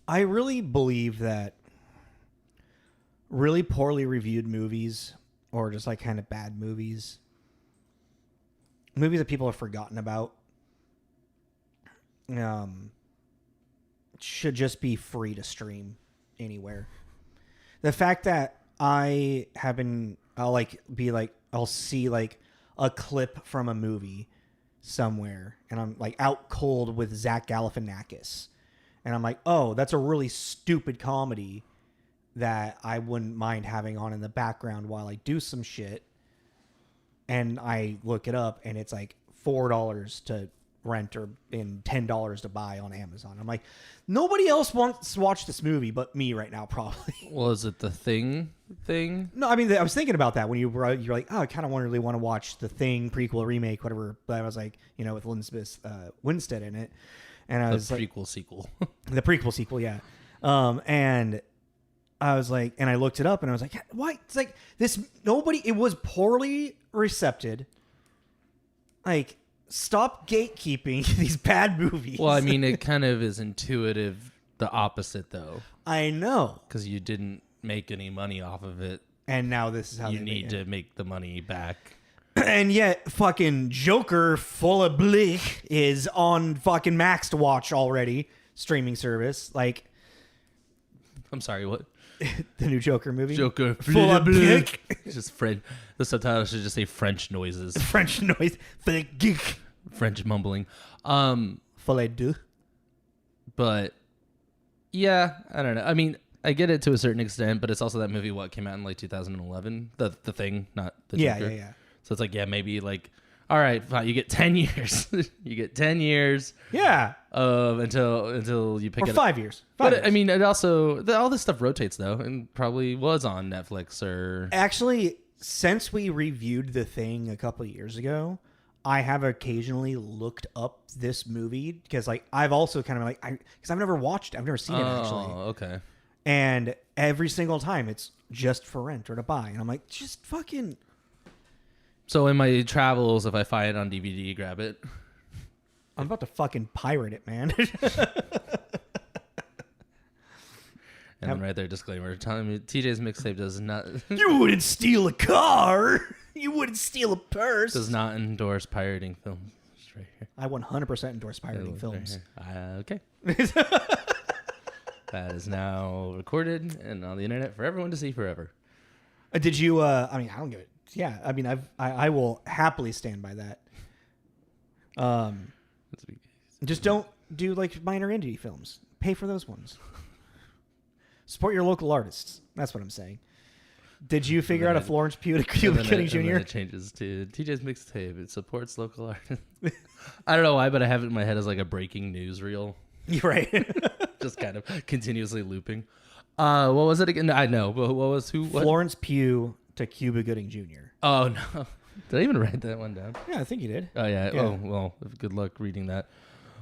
I really believe that really poorly reviewed movies, or just like kind of bad movies that people have forgotten about, should just be free to stream anywhere. The fact that I'll see like a clip from a movie somewhere, and I'm like out cold with Zach Galifianakis, and I'm like, oh, that's a really stupid comedy that I wouldn't mind having on in the background while I do some shit. And I look it up, and it's like $4 to rent or $10 to buy on Amazon. I'm like, nobody else wants to watch this movie but me right now, probably. Well, is it the thing? No, I mean, I was thinking about that when you're like, oh, I kind of really want to watch the Thing prequel, remake, whatever. But I was like, with Elizabeth Winstead in it, and I was the like, prequel sequel. The prequel sequel, yeah. And I was like, and I looked it up, and I was like, why? It's like this. It was poorly recepted. Like, stop gatekeeping these bad movies. Well, I mean, it kind of is intuitive, the opposite, though. I know. Because you didn't make any money off of it. And now this is how you need to make the money back. And yet, fucking Joker Full of Bleak is on fucking Max to watch already, streaming service. Like, I'm sorry, what? The new Joker movie. Joker Full of Bleak. Just French. The subtitle should just say French noises. French noise. French mumbling. Full de. But yeah, I don't know. I mean, I get it to a certain extent, but it's also that movie came out in like 2011. The Thing, not the Joker. Yeah. So it's like, yeah, maybe like, all right, fine, you get 10 years. You get 10 years. Yeah. Until you pick it up. 5 years. I mean, it also, all this stuff rotates though, and probably was on Netflix or. Actually, since we reviewed The Thing a couple of years ago, I have occasionally looked up this movie because, like, I've also kind of like, because I've never watched it. I've never seen it actually. Oh, okay. And every single time it's just for rent or to buy. And I'm like, just fucking. So in my travels, if I find it on DVD, grab it. I'm about to fucking pirate it, man. And then right there, disclaimer, telling me TJ's mixtape does not... You wouldn't steal a car. You wouldn't steal a purse. Does not endorse pirating films. It's right here. I 100% endorse pirating films. Right okay. That is now recorded and on the internet for everyone to see forever. Did you, I mean, I don't give it. Yeah, I mean, I will happily stand by that. Just don't do like minor indie films. Pay for those ones. Support your local artists. That's what I'm saying. Did you figure out a Florence Pugh to Cuba Gooding Jr.? And then it changes to TJ's mixtape. It supports local artists. I don't know why, but I have it in my head as like a breaking news reel. You're right. Just kind of continuously looping. What was it again? I know, but what? Florence Pugh to Cuba Gooding Jr. Oh no. Did I even write that one down? Yeah, I think you did. Oh yeah. Oh well. Good luck reading that.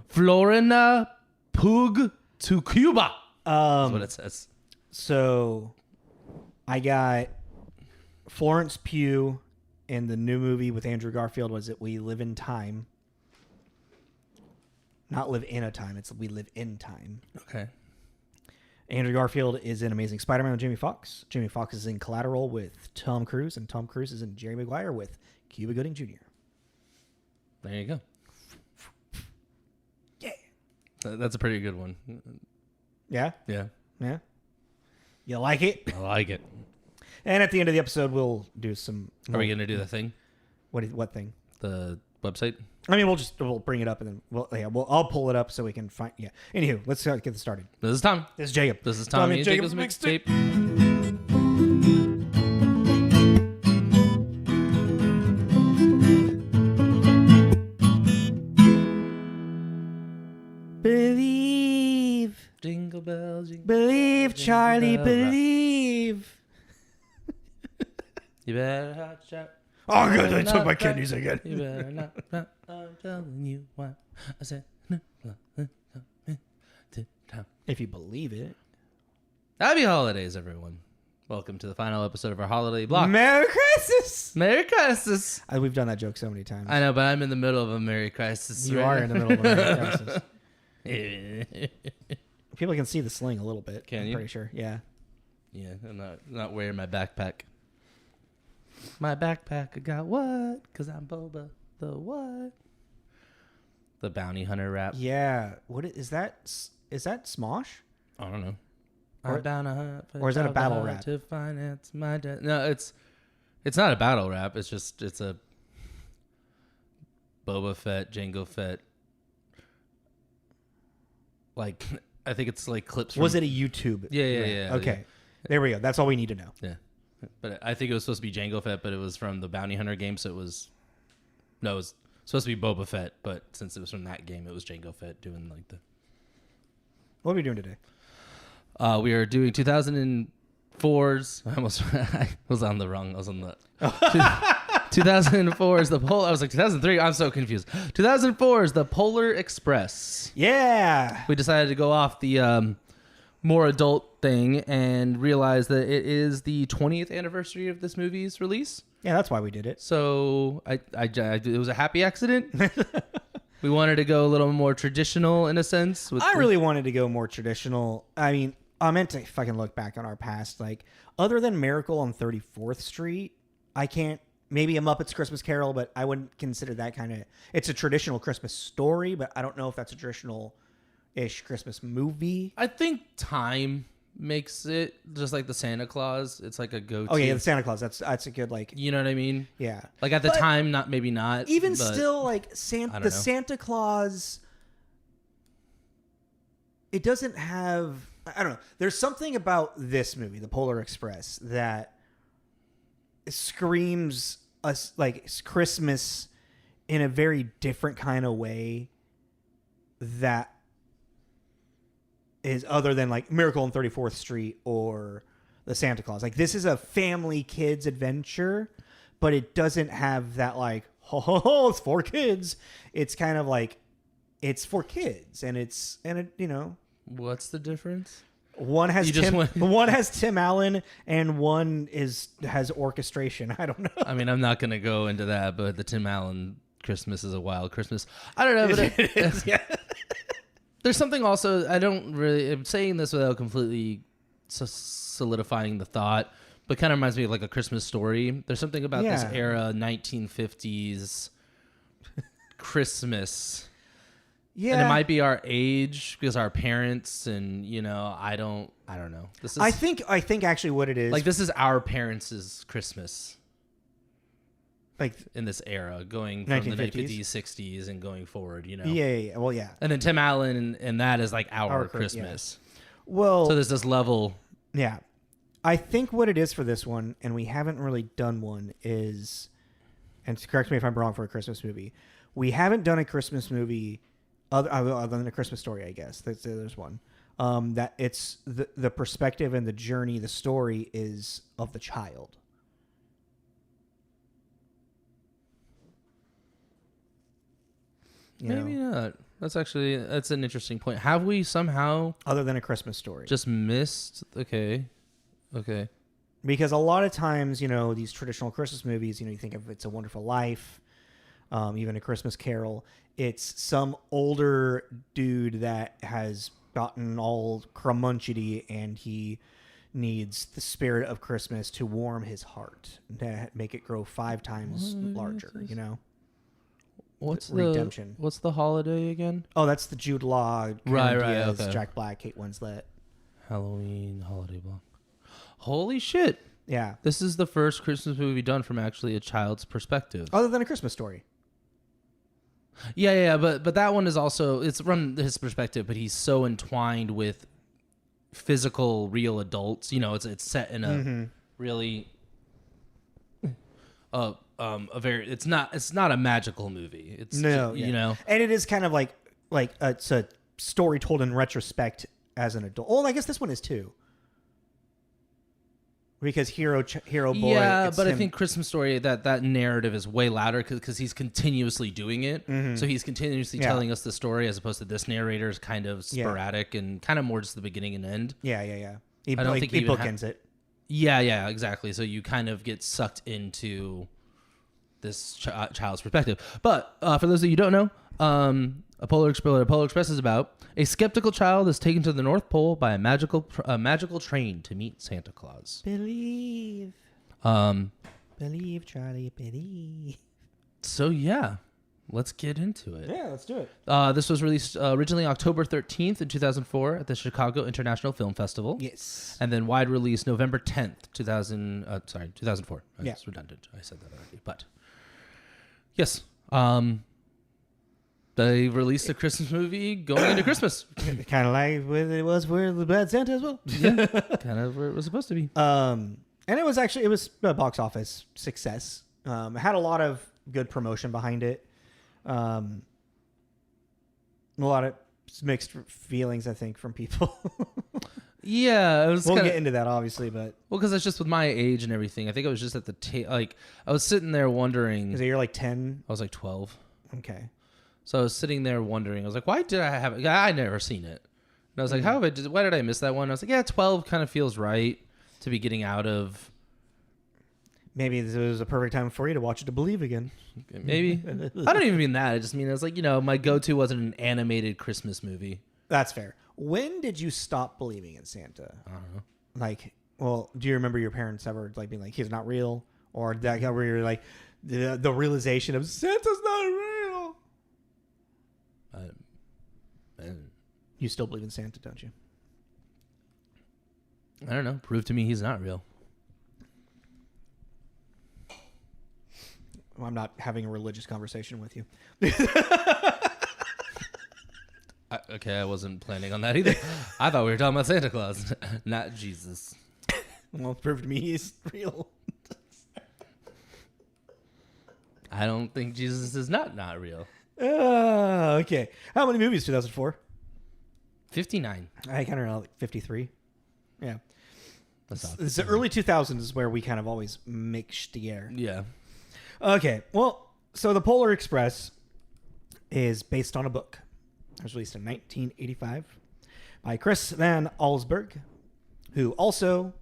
Florina Pug to Cuba. That's what it says. So, I got Florence Pugh in the new movie with Andrew Garfield. Was it We Live in Time? Not Live in a Time. It's We Live in Time. Okay. Andrew Garfield is in Amazing Spider-Man with Jamie Foxx. Jamie Foxx is in Collateral with Tom Cruise, and Tom Cruise is in Jerry Maguire with Cuba Gooding Jr. There you go. Yeah. That's a pretty good one. Yeah? Yeah. Yeah? You like it? I like it. And at the end of the episode, we'll do some... Are we going to do the thing? What thing? The website? I mean, we'll bring it up, and then I'll pull it up so we can find... Yeah. Anywho, let's get this started. This is Tom. This is Jacob. This is Tommy and Jacob's mixtape. Believe. Jingle bells. Jingle Believe, jingle Charlie, bell believe. You better not shout. Oh, good. I took my kidneys again. You better not. I'm telling you what I said. If you believe it. Happy holidays, everyone. Welcome to the final episode of our holiday block. Merry Christmas. Merry Crisis. We've done that joke so many times. I know, but I'm in the middle of a Merry Crisis. You are in the middle of a Merry Crisis. People can see the sling a little bit. Can I'm you? pretty sure. Yeah. Yeah, I'm not wearing my backpack. My backpack, I got what? Because I'm Boba. The what? The bounty hunter rap. Yeah. What is that? Is that Smosh? I don't know. Or- I'm down a hunt for or is that a Jabba battle rap? to finance my debt. No, it's not a battle rap. It's a Boba Fett, Jango Fett. Like, I think it's like clips. Was it a YouTube? Yeah. Okay. There we go. That's all we need to know. Yeah. But I think it was supposed to be Jango Fett, but it was from the Bounty Hunter game, so it was supposed to be Boba Fett, but since it was from that game, it was Jango Fett doing like the. What are we doing today? We are doing 2004's. I was on the 2004's the Polar. I was like 2003. I'm so confused. 2004's the Polar Express. Yeah. We decided to go off the more adult thing and realize that it is the 20th anniversary of this movie's release. Yeah, that's why we did it. So it was a happy accident. We wanted to go a little more traditional in a sense. I really wanted to go more traditional. I mean, I meant to fucking look back on our past. Like, other than Miracle on 34th Street, I can't. Maybe a Muppets Christmas Carol, but I wouldn't consider that kind of. It's a traditional Christmas story, but I don't know if that's a traditional-ish Christmas movie. I think time makes it just like the Santa Claus. It's like a go-to. Oh yeah, the Santa Claus. That's a good like. You know what I mean? Yeah. Like at the time, maybe not. Even but still, like Santa Claus. It doesn't have. I don't know. There's something about this movie, The Polar Express, that screams us like Christmas in a very different kind of way that is other than like Miracle on 34th Street or the Santa Claus. Like, this is a family kids adventure, but it doesn't have that like it's for kids. It's kind of like it's for kids, and it What's the difference? One has Tim Allen, and one has orchestration. I don't know. I mean, I'm not gonna go into that, but the Tim Allen Christmas is a wild Christmas. I don't know, but It is, yeah. There's something also. I'm saying this without completely solidifying the thought, but kind of reminds me of like A Christmas Story. There's something about this era, 1950s Christmas. Yeah, And it might be our age because our parents and I don't know. This is I think actually what it is, like this is our parents' Christmas. like In this era, going from the 1950s? 50s, 60s, and going forward, yeah. Well, yeah. And then Tim Allen and that is like our Christmas. Well, So there's this level. yeah. I think what it is for this one, and we haven't really done one, is, and correct me if I'm wrong, for a Christmas movie, we haven't done a Christmas movie other than A Christmas Story, I guess. There's one. That it's the perspective and the journey, the story is of the child. Maybe not. That's an interesting point. Have we somehow Other than A Christmas Story. just missed? Okay. Because a lot of times, these traditional Christmas movies, you think of It's a Wonderful Life, even A Christmas Carol, it's some older dude that has gotten all curmudgeony and he needs the spirit of Christmas to warm his heart, to make it grow 5 times larger, What's redemption. What's the holiday again? Oh, that's the Jude Law, Right, Diaz, okay. Jack Black, Kate Winslet. Halloween holiday block. Holy shit. Yeah. This is the first Christmas movie done from actually a child's perspective. Other than A Christmas Story. Yeah, but that one is also, it's from his perspective, but he's so entwined with physical, real adults. It's set in a really it's not a magical movie. It's and it is kind of like it's a story told in retrospect as an adult. Oh, I guess this one is too. Because hero boy. Yeah, but I think Christmas Story, that narrative is way louder because he's continuously doing it. Mm-hmm. So he's continuously telling us the story, as opposed to this narrator is kind of sporadic and kind of more just the beginning and end. Yeah. I don't think he bookends it. Yeah, exactly. So you kind of get sucked into this child's perspective. But for those of you who don't know, A Polar Express is about a skeptical child is taken to the North Pole by a magical train to meet Santa Claus. Believe, believe, Charlie, believe. So yeah, let's get into it. Yeah, let's do it. This was released originally October 13th in 2004 at the Chicago International Film Festival. Yes. And then wide release November 10th, 2004. Yeah. It's redundant. I said that already. But yes. They released a Christmas movie going into Christmas. Kind of like it was for the Bad Santa as well. Yeah, kind of where it was supposed to be. And it was a box office success. It had a lot of good promotion behind it. A lot of mixed feelings, I think, from people. Yeah, it was. We'll get into that, obviously, but because it's just with my age and everything. I think I was just at the I was sitting there wondering. Is it you're like 10? I was like 12. Okay. So I was sitting there wondering. I was like, why did I have it? I never seen it. And I was like, why did I miss that one? I was like, yeah, 12 kind of feels right to be getting out of. Maybe this was a perfect time for you to watch it to believe again. Maybe. I don't even mean that. I just mean it's like, my go-to wasn't an animated Christmas movie. That's fair. When did you stop believing in Santa? I don't know. Like, well, do you remember your parents ever like being like, he's not real? Or that guy where you're like, the realization of Santa's not real? You still believe in Santa, don't you? I don't know. Prove to me he's not real. Well, I'm not having a religious conversation with you. Okay, I wasn't planning on that either. I thought we were talking about Santa Claus, not Jesus. Well, prove to me he's real. I don't think Jesus is not real. Okay. How many movies? 2004. 59. I kind of know, like 53. Yeah. That's the early 2000s is where we kind of always mix together. Yeah. Okay. Well, so The Polar Express is based on a book. It was released in 1985 by Chris Van Allsburg, who also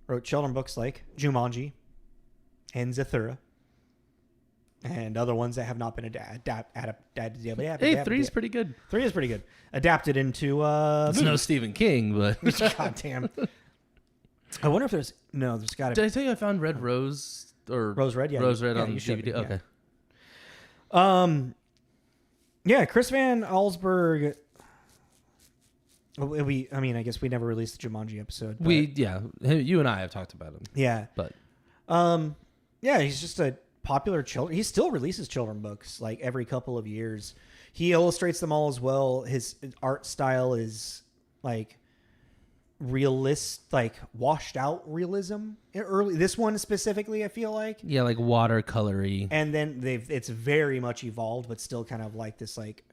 wrote children's books like Jumanji and Zathura and other ones that have not been adapted. Hey, 3 is pretty good. 3 is pretty good. Adapted into it's no Stephen King, but God damn. I wonder if there's got to. Did I tell you I found Red Rose or Rose Red? Yeah, Rose Red yeah, on DVD. Okay. Yeah, Chris Van Allsburg. I guess we never released the Jumanji episode. You and I have talked about him. Yeah, but yeah, he's just a popular children. He still releases children books like every couple of years. He illustrates them all as well. His art style is like washed out realism. This one specifically, I feel like. Yeah, like watercolory. And then it's very much evolved, but still kind of like this like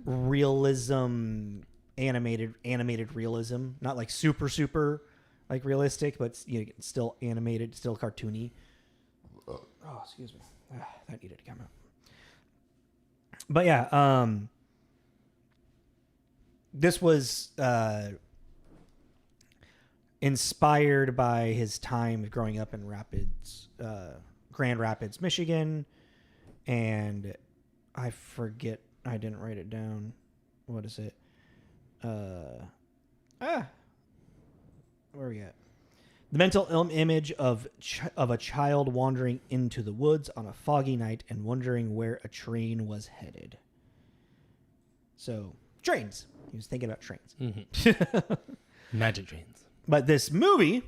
realism, animated realism, not like super like realistic, but still animated, still cartoony. Oh, excuse me. That needed to come out. But yeah, this was inspired by his time growing up in Grand Rapids, Michigan, and I forget. I didn't write it down. What is it? Where are we at? The mental image of a child wandering into the woods on a foggy night and wondering where a train was headed. So, trains. He was thinking about trains. Mm-hmm. Magic trains. But this movie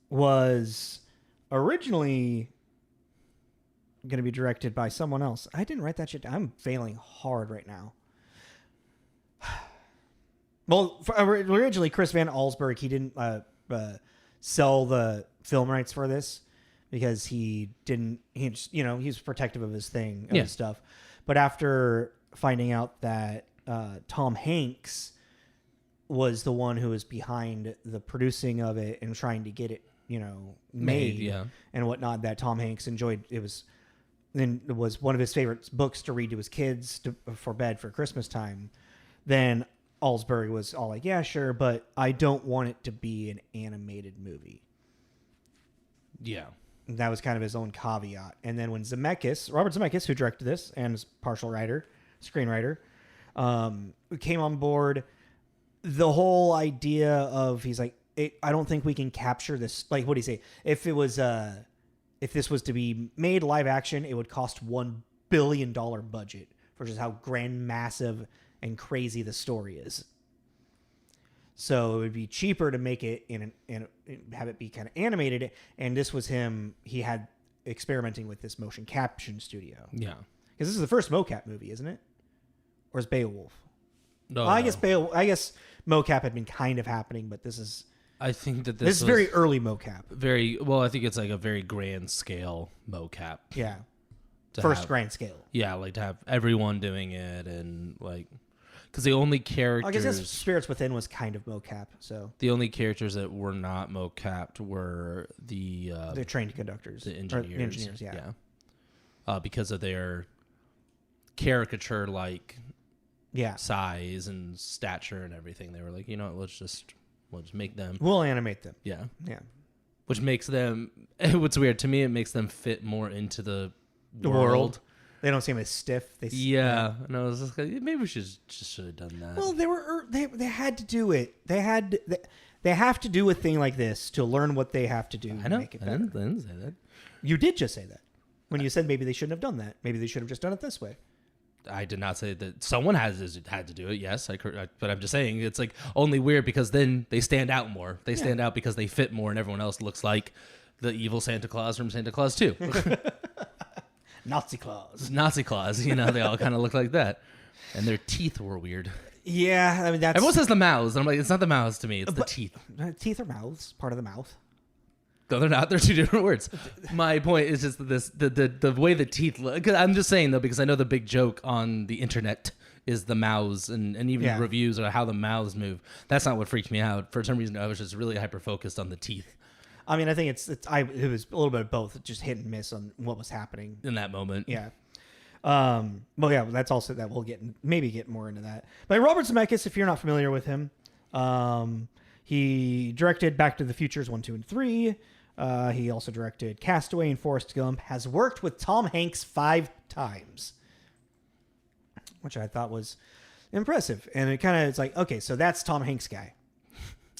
was originally going to be directed by someone else. I didn't write that shit down. I'm failing hard right now. Well, originally, Chris Van Allsburg, he didn't sell the film rights for this because he was protective of his thing, of his stuff. But after finding out that Tom Hanks was the one who was behind the producing of it and trying to get it, made and whatnot, that Tom Hanks enjoyed. It was one of his favorite books to read to his kids for bed for Christmas time. Then Allsburg was all like, yeah, sure, but I don't want it to be an animated movie. Yeah. That was kind of his own caveat. And then when Robert Zemeckis, who directed this and is partial screenwriter, came on board, the whole idea of, he's like, I don't think we can capture this. Like, what do you say? If this was to be made live action, it would cost $1 billion budget for just how grand, massive, and crazy the story is. So it would be cheaper to make it and have it be kind of animated. And this was him. He had experimenting with this motion caption studio. Yeah, because this is the first mocap movie, isn't it? Or is Beowulf? No, I guess mocap had been kind of happening, but this is. I think that this is very early mocap. I think it's like a very grand scale mocap. Yeah. First grand scale. Yeah, like to have everyone doing it and like, because the only characters. I guess Spirits Within was kind of mocap. So the only characters that were not mocapped were the trained conductors, the engineers. Yeah. Because of their caricature like yeah, size and stature and everything. They were like, you know, let's just make them. We'll animate them. Yeah. Yeah. Which makes them, what's weird to me, it makes them fit more into the world. They don't seem as stiff. Yeah. And I was just like, maybe we should have done that. Well, they had to do it. They have to do a thing like this to learn what they have to do. I know. To make it I better. didn't say that. You did just say that when you said maybe they shouldn't have done that. Maybe they should have just done it this way. I did not say that someone had to do it. Yes, but I'm just saying it's like only weird because then they stand out more. They stand out because they fit more, and everyone else looks like the evil Santa Claus from Santa Claus 2. Nazi Claus. Nazi Claus. You know, they all kind of look like that, and their teeth were weird. Yeah, I mean that's. Everyone says the mouths, and I'm like, it's not the mouths to me. It's the teeth. Teeth are mouths, part of the mouth. No, they're not. They're two different words. My point is just the way the teeth look. Cause I'm just saying, though, because I know the big joke on the internet is the mouths and even reviews or how the mouths move. That's not what freaked me out. For some reason, I was just really hyper-focused on the teeth. I mean, I think it was a little bit of both, just hit and miss on what was happening. In that moment. Yeah. Well, yeah, that's also that we'll get more into that. But Robert Zemeckis, if you're not familiar with him, he directed Back to the Futures 1, 2, and 3. He also directed Castaway and Forrest Gump. Has worked with Tom Hanks 5 times, which I thought was impressive. And it's like, okay, so that's Tom Hanks guy.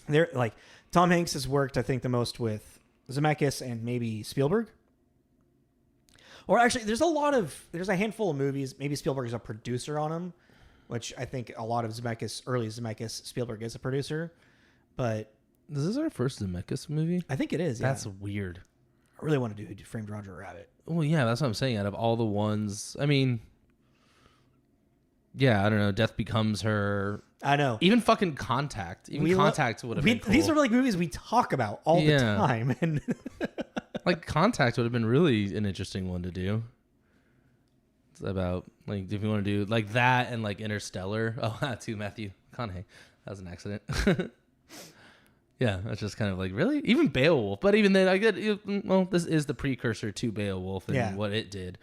They're like Tom Hanks has worked, I think, the most with Zemeckis and maybe Spielberg. Or actually, there's a handful of movies. Maybe Spielberg is a producer on them, which I think a lot of early Zemeckis, Spielberg is a producer, but. This is our first Zemekis movie? I think it is, yeah. That's weird. I really want to do Who Framed Roger Rabbit. Well, yeah, that's what I'm saying. Out of all the ones, I mean, yeah, I don't know. Death Becomes Her. I know. Even fucking Contact. Contact would have been cool. These are like movies we talk about all the time. And like Contact would have been really an interesting one to do. It's about, like, if you want to do like that and like Interstellar. Oh, too, Matthew McConaughey. That was an accident. Yeah, that's just kind of like, really? Even Beowulf. But even then, this is the precursor to Beowulf and what it did.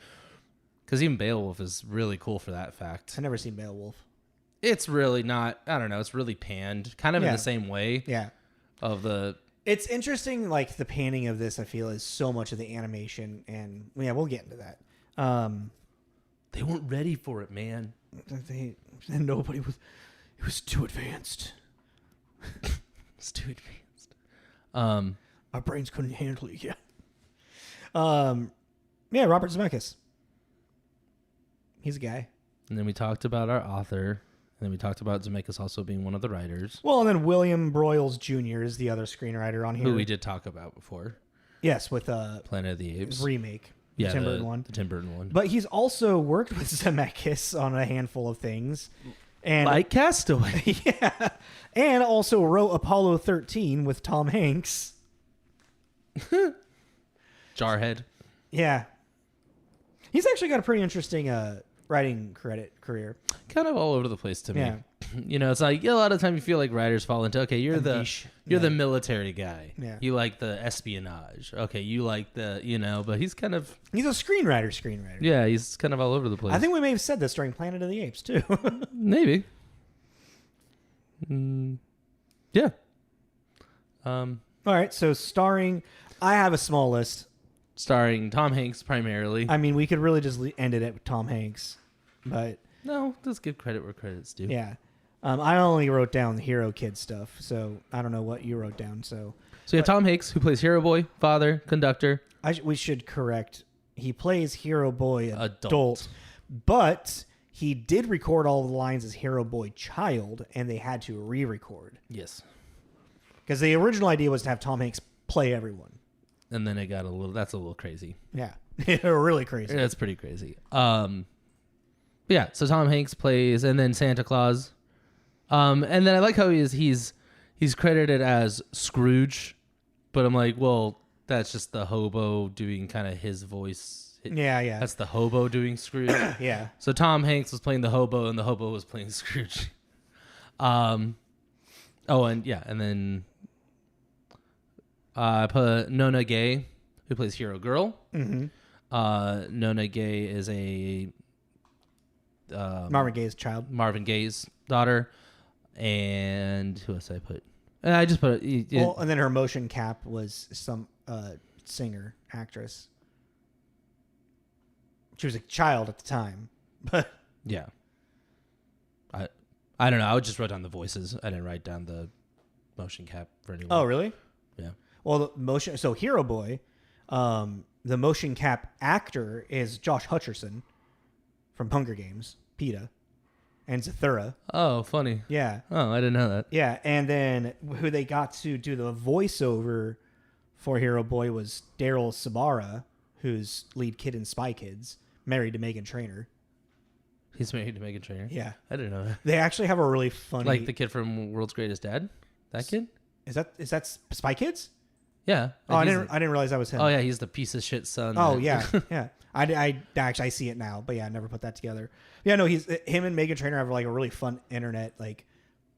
Because even Beowulf is really cool for that fact. I've never seen Beowulf. It's really not, I don't know, it's really panned. Kind of in the same way. Yeah. It's interesting, like, the panning of this, I feel, is so much of the animation. And, yeah, we'll get into that. They weren't ready for it, man. Nobody was. It was too advanced. It's too advanced. Our brains couldn't handle it yet. Yeah, Robert Zemeckis. He's a guy. And then we talked about our author. And then we talked about Zemeckis also being one of the writers. Well, and then William Broyles Jr. is the other screenwriter on here. Who we did talk about before. Yes, with Planet of the Apes. Remake. Yeah, Tim Burton one. The Tim Burton one. But he's also worked with Zemeckis on a handful of things. And like Castaway. Yeah. And also wrote Apollo 13 with Tom Hanks. Jarhead. Yeah. He's actually got a pretty interesting writing career. Kind of all over the place to me. Yeah. You know, it's like a lot of time you feel like writers fall into, okay, you're the military guy. Yeah. You like the espionage. Okay, you like the, but he's kind of... He's a screenwriter. Yeah, he's kind of all over the place. I think we may have said this during Planet of the Apes, too. Maybe. Yeah. All right, so starring... I have a small list. starring Tom Hanks primarily. I mean, we could really just end it at Tom Hanks, but No, let's give credit where credit's due. yeah. I only wrote down the Hero Kid stuff, so I don't know what you wrote down. So you have Tom Hanks, who plays Hero Boy, father, conductor. we should correct. He plays Hero Boy Adult. but he did record all of the lines as Hero Boy child, and they had to re-record. Yes. Because the original idea was to have Tom Hanks play everyone. And then it got that's a little crazy. Yeah. Really crazy. That's pretty crazy. Yeah, so Tom Hanks plays, and then Santa Claus. And then I like how he's credited as Scrooge, but I'm like, well, that's just the hobo doing kind of his voice. Yeah. That's the hobo doing Scrooge. Yeah. So Tom Hanks was playing the hobo, and the hobo was playing Scrooge. And then I put Nona Gay, who plays Hero Girl. Mm-hmm. Nona Gay is a Marvin Gaye's child. Marvin Gaye's daughter. And who else did I put? I just put and then her motion cap was some singer, actress. She was a child at the time, but yeah. I don't know. I just wrote down the voices. I didn't write down the motion cap for anyone. Oh, really? Yeah. Well, the motion. So Hero Boy, the motion cap actor is Josh Hutcherson from Hunger Games, PETA, and Zathura. Oh, funny. Yeah. Oh, I didn't know that. Yeah, and then who they got to do the voiceover for Hero Boy was Daryl Sabara, who's lead kid in Spy Kids, married to Meghan Trainor. He's married to Meghan Trainor? Yeah. I didn't know that. They actually have a really funny... Like the kid from World's Greatest Dad? That kid? Is that Spy Kids? Yeah. Oh, I didn't realize that was him. Oh, yeah, he's the piece of shit son. Oh, yeah, yeah. I actually I see it now, but yeah, I never put that together. Yeah, no, him and Meghan Trainor have like a really fun internet like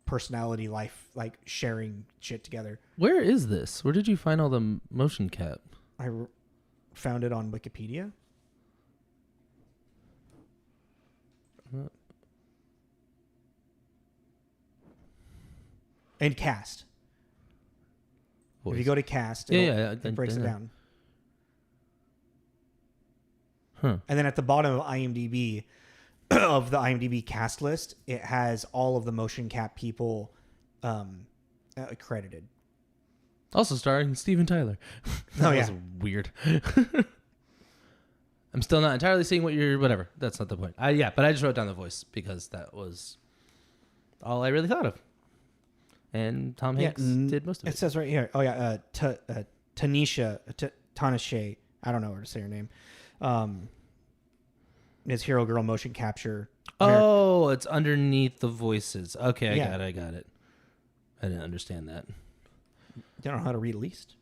personality life like sharing shit together. Where is this? Where did you find all the motion cap? I found it on Wikipedia. And cast. Voice. If you go to cast, it breaks it down. Huh. And then at the bottom of IMDb, of the IMDb cast list, it has all of the motion cap people credited. Also starring Steven Tyler. That was weird. I'm still not entirely seeing whatever. That's not the point. But I just wrote down the voice because that was all I really thought of. And Tom Hanks did most of it. It says right here. Oh yeah, Tanisha, Tanashe. I don't know where to say her name. Is Hero Girl motion capture. Oh, it's underneath the voices. Okay, Yeah. I got it. I didn't understand that. You don't know how to read least?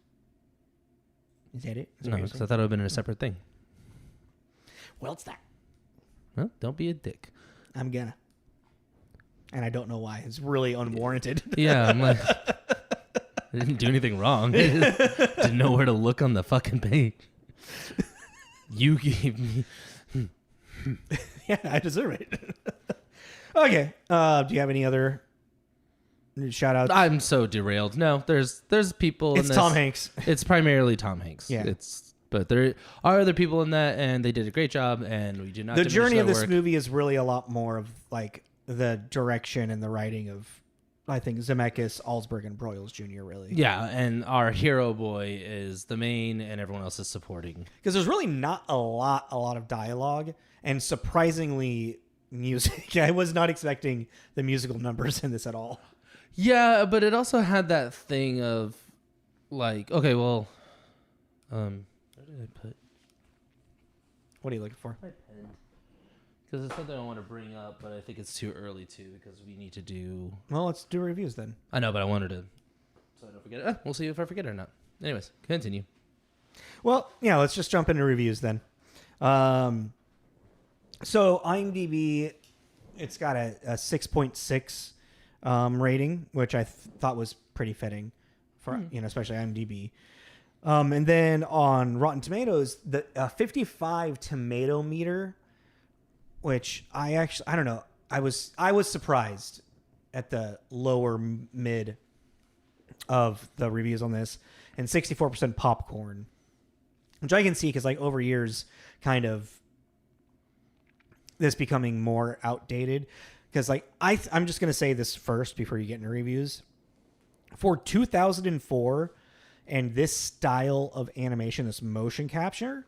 Is that it? No, because I thought it would have been a separate thing. Well, it's that. Well, don't be a dick. I'm gonna. And I don't know why. It's really unwarranted. Yeah, I'm like, I didn't do anything wrong. I just didn't know where to look on the fucking page. You gave me... Yeah, I deserve it. Okay. Do you have any other shout outs? I'm so derailed. No, there's people in It's this. Tom Hanks. It's primarily Tom Hanks. Yeah. But there are other people in that, and they did a great job, and we did not The diminish journey of their this work. movie is really a lot more of like the direction and the writing of, I think, Zemekis, Allsburg, and Broyles Jr. really. Yeah, and our hero boy is the main, and everyone else is supporting. Because there's really not a lot of dialogue, and surprisingly music. I was not expecting the musical numbers in this at all. Yeah, but it also had that thing of like, okay, well, where did I put What are you looking for? my pen? Because it's something I want to bring up, but I think it's too early to because we need to do. Well, let's do reviews then. I know, but I wanted to, so I don't forget it. We'll see if I forget it or not. Anyways, continue. Well, yeah, let's just jump into reviews then. So IMDb, it's got a 6.6 rating, which I thought was pretty fitting for especially IMDb. And then on Rotten Tomatoes, the 55 tomato meter, which I don't know. I was surprised at the lower mid of the reviews on this, and 64% popcorn. which I can see because like over years, kind of this becoming more outdated. Because like I'm just gonna say this first before you get into reviews. For 2004 and this style of animation, this motion capture,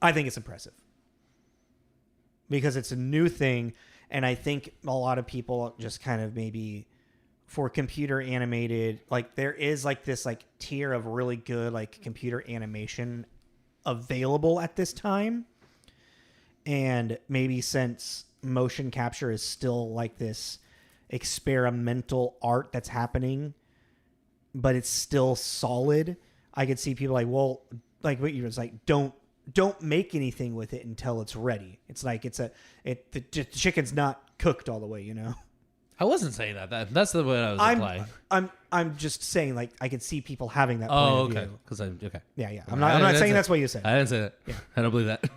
I think it's impressive because it's a new thing. And I think a lot of people just kind of maybe for computer animated, like there is like this like tier of really good like computer animation available at this time. And maybe since motion capture is still like this experimental art that's happening, but it's still solid, I could see people like, well, like what you was like, don't make anything with it until it's ready. It's like the chicken's not cooked all the way, you know. I wasn't saying that. That's the way I was implying. I'm just saying like I could see people having that. Oh, point okay. of view. Because okay. Yeah. I'm not saying that's what you said. I didn't say that. Yeah. I don't believe that.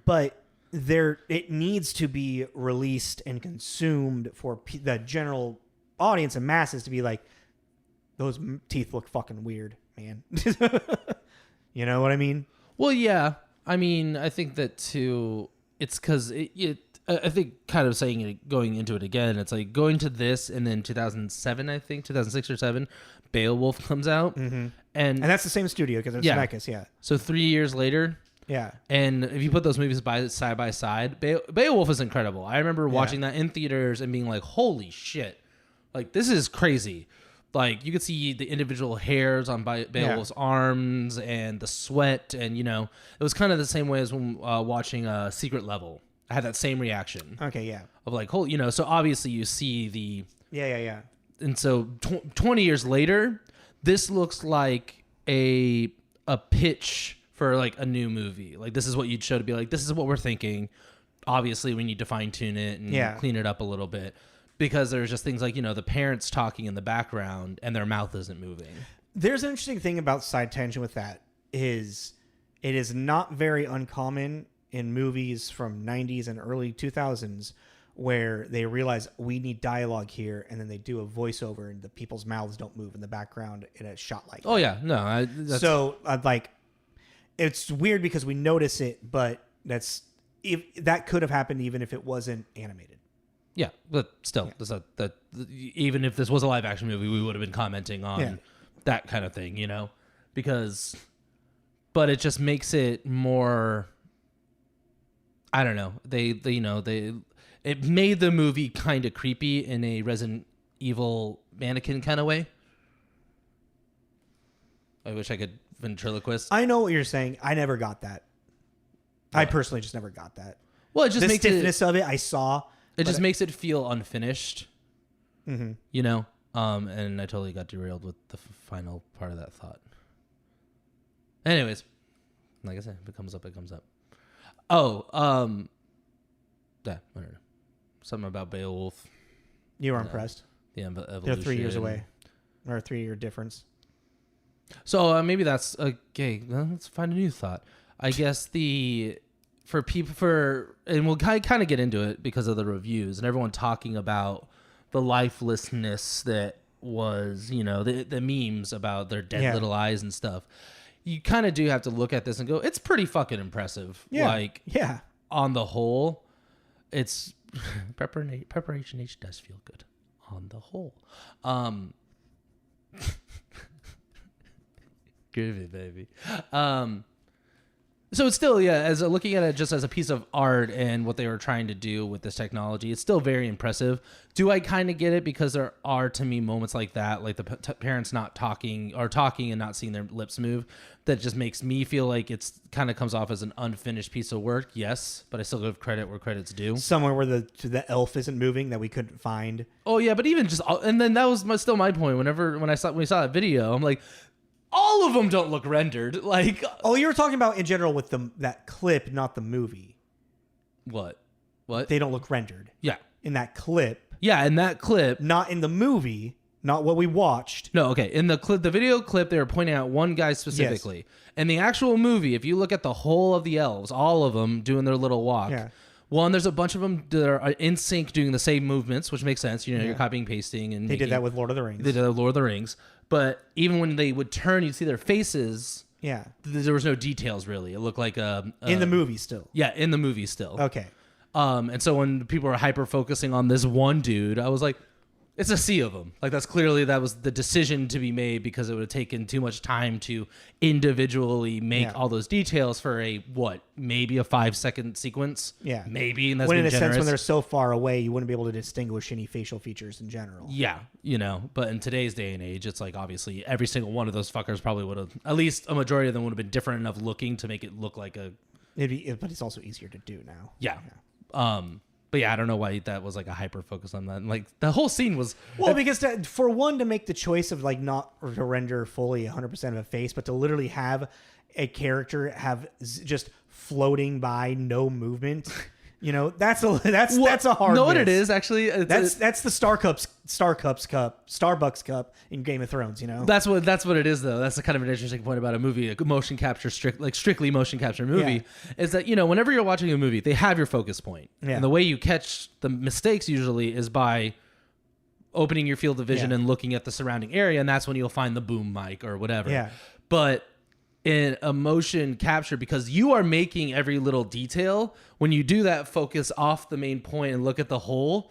But it needs to be released and consumed for the general audience and masses to be like, those teeth look fucking weird, man. You know what I mean? Well, yeah. I mean, I think that too. It's because I think kind of saying it, going into it again, it's like going to this and then 2007, I think 2006 or 7, Beowulf comes out, and that's the same studio because it's Zemekis, yeah. So 3 years later. Yeah. And if you put those movies side by side, Beowulf is incredible. I remember watching that in theaters and being like, holy shit. Like, this is crazy. Like, you could see the individual hairs on Beowulf's arms and the sweat. And, you know, it was kind of the same way as when watching Secret Level. I had that same reaction. Okay, yeah. Of like, holy, you know, so obviously you see the... Yeah. And so 20 years later, this looks like a pitch for like a new movie. Like, this is what you'd show to be like, this is what we're thinking. Obviously we need to fine tune it and clean it up a little bit, because there's just things like, you know, the parents talking in the background and their mouth isn't moving. There's an interesting thing about side tangent with that is it is not very uncommon in movies from 90s and early 2000s where they realize we need dialogue here, and then they do a voiceover and the people's mouths don't move in the background in a shot like that. Oh yeah, no. Like, it's weird because we notice it, but that could have happened even if it wasn't animated. Yeah, but still, even if this was a live action movie, we would have been commenting on that kind of thing, you know, but it just makes it more. I don't know. It made the movie kind of creepy in a Resident Evil mannequin kind of way. I wish I could ventriloquist. I know what you're saying. I never got that. I personally just never got that. Well, it just the makes stiffness of it. I saw. It just makes it feel unfinished. Mm-hmm. You know, and I totally got derailed with the final part of that thought. Anyways, like I said, if it comes up, it comes up. Oh, yeah, I don't know. Something about Beowulf. You were impressed. The evolution. They're 3 years away, or a 3-year difference. So maybe that's okay. Let's find a new thought. I guess and we'll kind of get into it because of the reviews and everyone talking about the lifelessness that was, you know, the memes about their dead little eyes and stuff. You kind of do have to look at this and go, it's pretty fucking impressive. Yeah. Like, on the whole, it's preparation H does feel good on the whole. Groovy, baby. So it's still, as looking at it just as a piece of art and what they were trying to do with this technology, it's still very impressive. Do I kind of get it? Because there are, to me, moments like that, like the parents not talking or talking and not seeing their lips move, that just makes me feel like it's kind of comes off as an unfinished piece of work. Yes, but I still give credit where credit's due. Somewhere where the elf isn't moving that we couldn't find. Oh yeah, but even just, and then that was still my point. When we saw that video, I'm like, all of them don't look rendered. Like, oh, you were talking about in general with that clip, not the movie. What? They don't look rendered. Yeah. In that clip. Yeah, in that clip. Not in the movie. Not what we watched. No, okay. In the video clip, they were pointing out one guy specifically. Yes. In the actual movie, if you look at the whole of the elves, all of them doing their little walk. Yeah. One, there's a bunch of them that are in sync doing the same movements, which makes sense. You know, you're copying, pasting. And they did that with Lord of the Rings. They did that with Lord of the Rings. But even when they would turn, you'd see their faces Yeah. There was no details really. It looked like in the movie still. Yeah, in the movie still. Okay. And so when people were hyper focusing on this one dude, I was like, it's a sea of them. Like that was the decision to be made because it would have taken too much time to individually make all those details for maybe a 5-second sequence. Yeah. Maybe. And that's when in a generous. sense, when they're so far away, you wouldn't be able to distinguish any facial features in general. Yeah. But in today's day and age, it's like obviously every single one of those fuckers probably would have, at least a majority of them would have been different enough looking to make it look like a. But it's also easier to do now. Yeah. But yeah, I don't know why that was like a hyper focus on that. And like the whole scene was because for one to make the choice of like not to render fully 100% of a face, but to literally have a character just floating by, no movement. That's a hard. No, what miss. it is actually. That's the Starbucks cup in Game of Thrones. That's what it is though. That's kind of an interesting point about a movie, a motion capture strictly motion capture movie, is that whenever you're watching a movie, they have your focus point, and the way you catch the mistakes usually is by opening your field of vision and looking at the surrounding area, and that's when you'll find the boom mic or whatever. Yeah, but in a motion capture, because you are making every little detail, when you do that focus off the main point and look at the whole,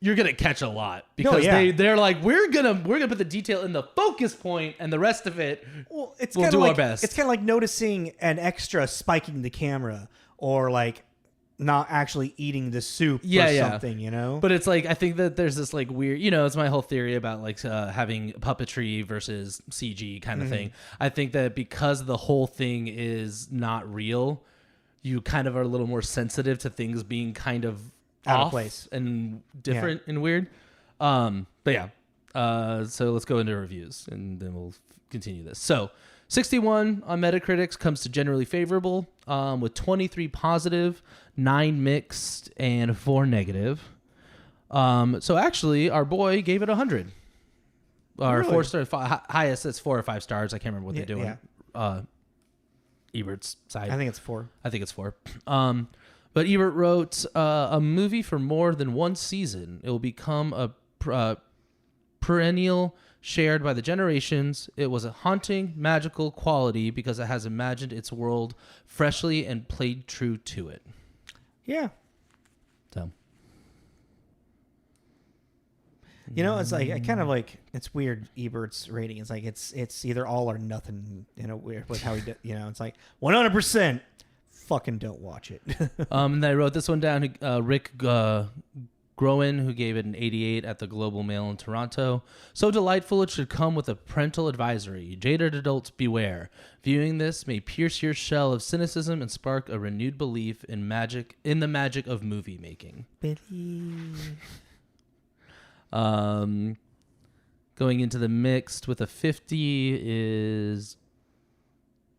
you're gonna catch a lot because they're like, we're gonna put the detail in the focus point and the rest of it we'll do our best. It's kind of like noticing an extra spiking the camera or like not actually eating the soup or something, But it's like, I think that there's this like weird, it's my whole theory about like having puppetry versus CG kind of thing. I think that because the whole thing is not real, you kind of are a little more sensitive to things being kind of out off of place and different and weird. So let's go into reviews and then we'll continue this. So 61 on Metacritic comes to generally favorable, with 23 positive, 9 mixed, and 4 negative. So actually, our boy gave it 100. Our really? 4 stars, highest it's 4 or 5 stars. I can't remember what they do on Ebert's side. I think it's 4. But Ebert wrote, a movie for more than one season. It will become a perennial, shared by the generations. It was a haunting, magical quality because it has imagined its world freshly and played true to it. Yeah. So. It's like, I kind of like, it's weird, Ebert's rating. It's like, it's either all or nothing in a weird, with how he did, it's like 100%. Fucking don't watch it. And I wrote this one down. Rick Groen, who gave it an 88 at the Global Mail in Toronto. So delightful it should come with a parental advisory. Jaded adults beware. Viewing this may pierce your shell of cynicism and spark a renewed belief in the magic of movie making. Going into the mixed with a 50 is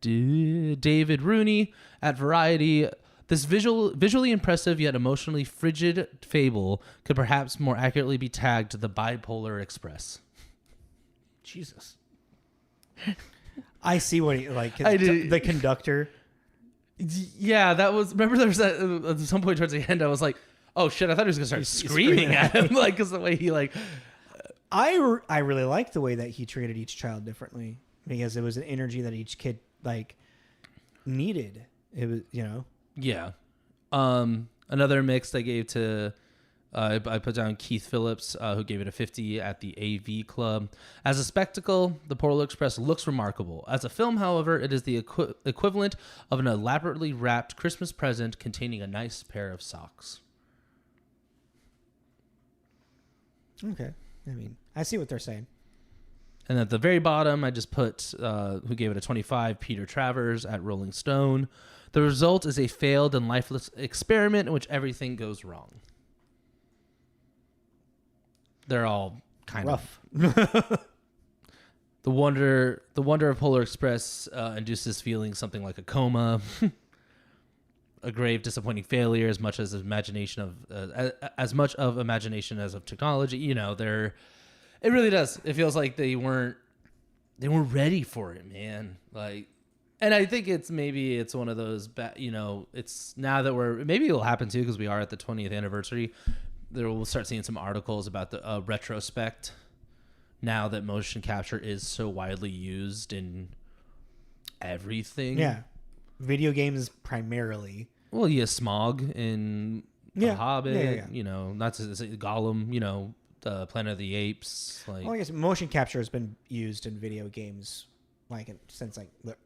David Rooney at Variety. This visually impressive yet emotionally frigid fable could perhaps more accurately be tagged to the Bipolar Express. Jesus. I see what he like. The conductor. Yeah, that was. Remember, there was that at some point towards the end. I was like, "Oh shit!" I thought he was gonna start screaming at him, like, because the way he like. I really liked the way that he treated each child differently because it was an energy that each kid like needed. It was, Yeah. Another mix I gave to, I put down Keith Phillips, who gave it a 50 at the AV Club. As a spectacle, The Polar Express looks remarkable. As a film, however, it is the equivalent of an elaborately wrapped Christmas present containing a nice pair of socks. Okay. I mean, I see what they're saying. And at the very bottom, I just put, who gave it a 25, Peter Travers at Rolling Stone. The result is a failed and lifeless experiment in which everything goes wrong. They're all kind rough. of the wonder of Polar Express induces feeling something like a coma, a grave, disappointing failure, as much of imagination as of technology. It really does. It feels like they weren't ready for it, man. Like. And I think it's one of those, it's now that maybe it'll happen too, because we are at the 20th anniversary. We'll start seeing some articles about the retrospect now that motion capture is so widely used in everything. Yeah. Video games primarily. Well, yeah, Smog in The Hobbit. Yeah. You know, not to say Gollum. You know, Planet of the Apes. Like, Well, I guess motion capture has been used in video games since like the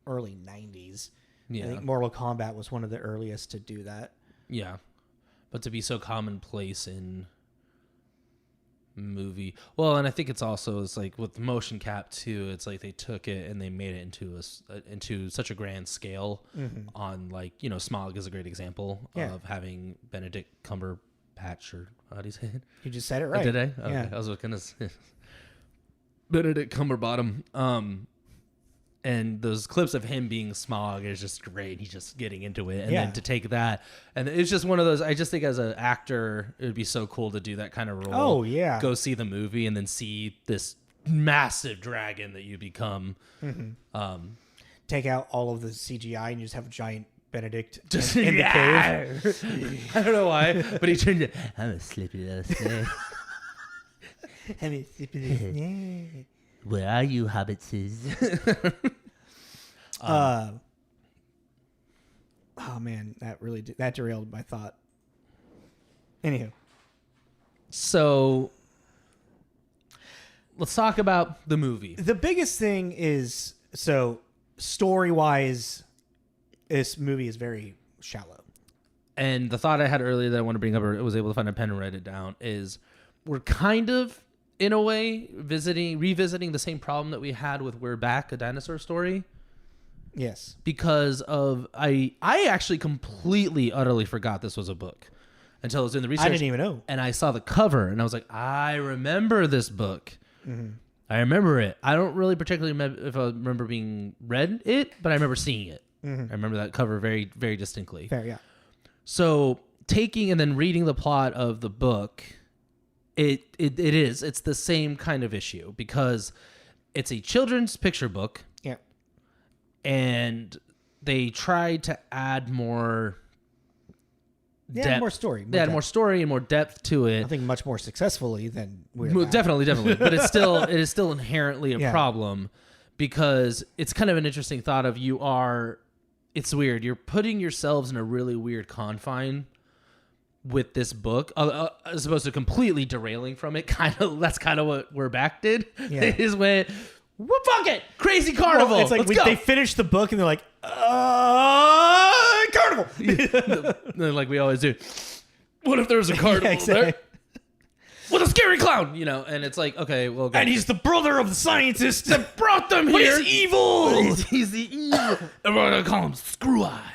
early 90s. yeah, I think Mortal Kombat was one of the earliest to do that. yeah, but to be so commonplace in movie. Well, and I think it's like with motion cap too. It's like they took it and they made it into such a grand scale. On like, you know, Smog is a great example of having Benedict Cumberbatch, or how do you say it? You just said it right. Did I? Okay. Yeah. I was gonna say Benedict Cumberbottom. And those clips of him being Smog is just great. He's just getting into it. And then to take that. And it's just one of those, I just think as an actor, it would be so cool to do that kind of role. Oh, yeah. Go see the movie and then see this massive dragon that you become. Take out all of the CGI and you just have a giant Benedict Just in the cave. I don't know why, but he turned it. I'm a sleepy little snake. I'm a sleepy little snake. Where are you, hobbitses? Oh man, that derailed my thought. Anywho, so let's talk about the movie. the biggest thing is, so story-wise, this movie is very shallow. And the thought I had earlier that I want to bring up, or was able to find a pen and write it down, is we're kind of, in a way, revisiting the same problem that we had with We're Back, A Dinosaur Story. Yes. Because of, I actually completely, utterly forgot this was a book until I was doing the research. I didn't even know. And I saw the cover and I was like, I remember this book. I remember it. I don't really particularly remember if I remember being read it, but I remember seeing it. I remember that cover very, very distinctly. Fair, yeah. So taking and then reading the plot of the book, it's the same kind of issue because it's a children's picture book. Yeah. And they tried to add more depth. More story. They had more story and more depth to it. I think much more successfully than Definitely. But it is still inherently a problem because it's kind of an interesting thought of it's weird. You're putting yourselves in a really weird confine with this book, as opposed to completely derailing from it. That's kind of what We're Back did. Yeah. Is when, fuck it, crazy carnival. Well, it's like Let's go. they finish the book and they're like, carnival. Like we always do. What if there was a carnival exactly. there? With a scary clown, you know? And it's like, okay, well, And he's the brother of the scientist that brought them but here. he's evil. He's the evil. And we're gonna call him Screw-Eyed.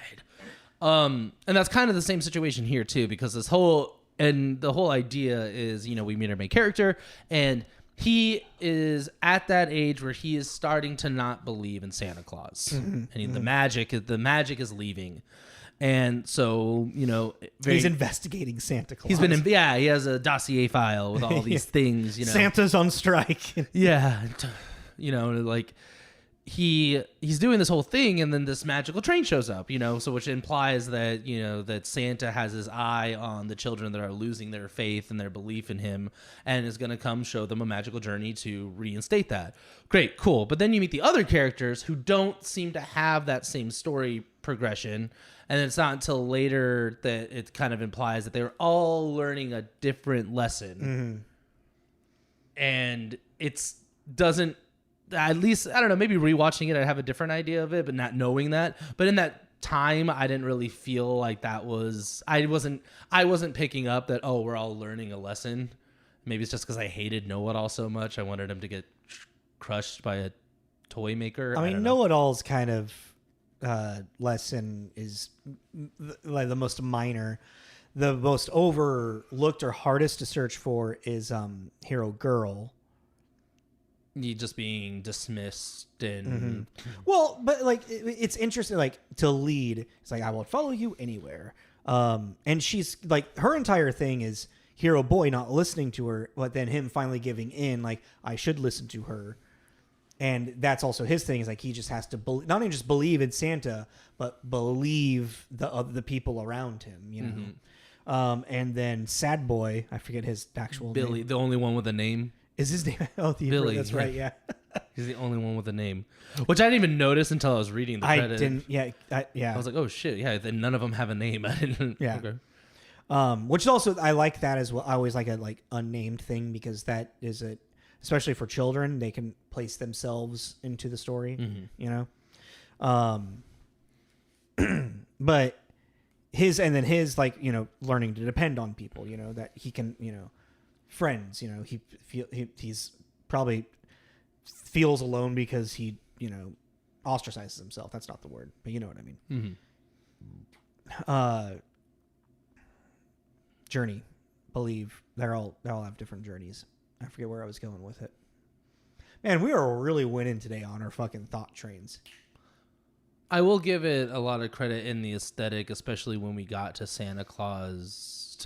And that's kind of the same situation here too, because the whole idea is, you know, we meet our main character, and he is at that age where he is starting to not believe in Santa Claus, and the magic is leaving, and so, you know, he's investigating Santa Claus. He's been he has a dossier file with all these things, you know. Santa's on strike. Yeah, you know, like. He's doing this whole thing, and then this magical train shows up, you know, so which implies that, you know, that Santa has his eye on the children that are losing their faith and their belief in him, and is going to come show them a magical journey to reinstate that. Great, cool. But then you meet the other characters who don't seem to have that same story progression, and it's not until later that it kind of implies that they're all learning a different lesson, and doesn't. At least, I don't know, maybe rewatching it, I'd have a different idea of it, but not knowing that. But in that time, I didn't really feel like that was, I wasn't picking up that, oh, we're all learning a lesson. Maybe it's just because I hated Know-It-All so much. I wanted him to get crushed by a toy maker. I mean, Know-It-All's kind of lesson is like the most minor. The most overlooked or hardest to search for is Hero Girl. You just being dismissed and well, but like it's interesting, like to lead. It's like I will follow you anywhere. And she's like her entire thing is Hero Boy not listening to her, but then him finally giving in. Like I should listen to her, and that's also his thing. Is like he just has to not only just believe in Santa, but believe the people around him. You know. And then Sad Boy, I forget his actual Billy, name. the only one with a name. Is his name? Oh, the Billy. That's right. Yeah. He's the only one with a name, which I didn't even notice until I was reading the credit. I didn't. Yeah, yeah. I was like, oh shit, yeah. Then none of them have a name. I didn't. Yeah. Okay. Which also I like that as well. I always like a unnamed thing because that is especially for children, they can place themselves into the story. Mm-hmm. You know, but his learning to depend on people. You know that he can friends. You know he's probably feels alone because he ostracizes himself. That's not the word, but you know what I mean. Mm-hmm. Journey, believe they all have different journeys. I forget where I was going with it. Man, we are really winning today on our fucking thought trains. I will give it a lot of credit in the aesthetic, especially when we got to Santa Claus's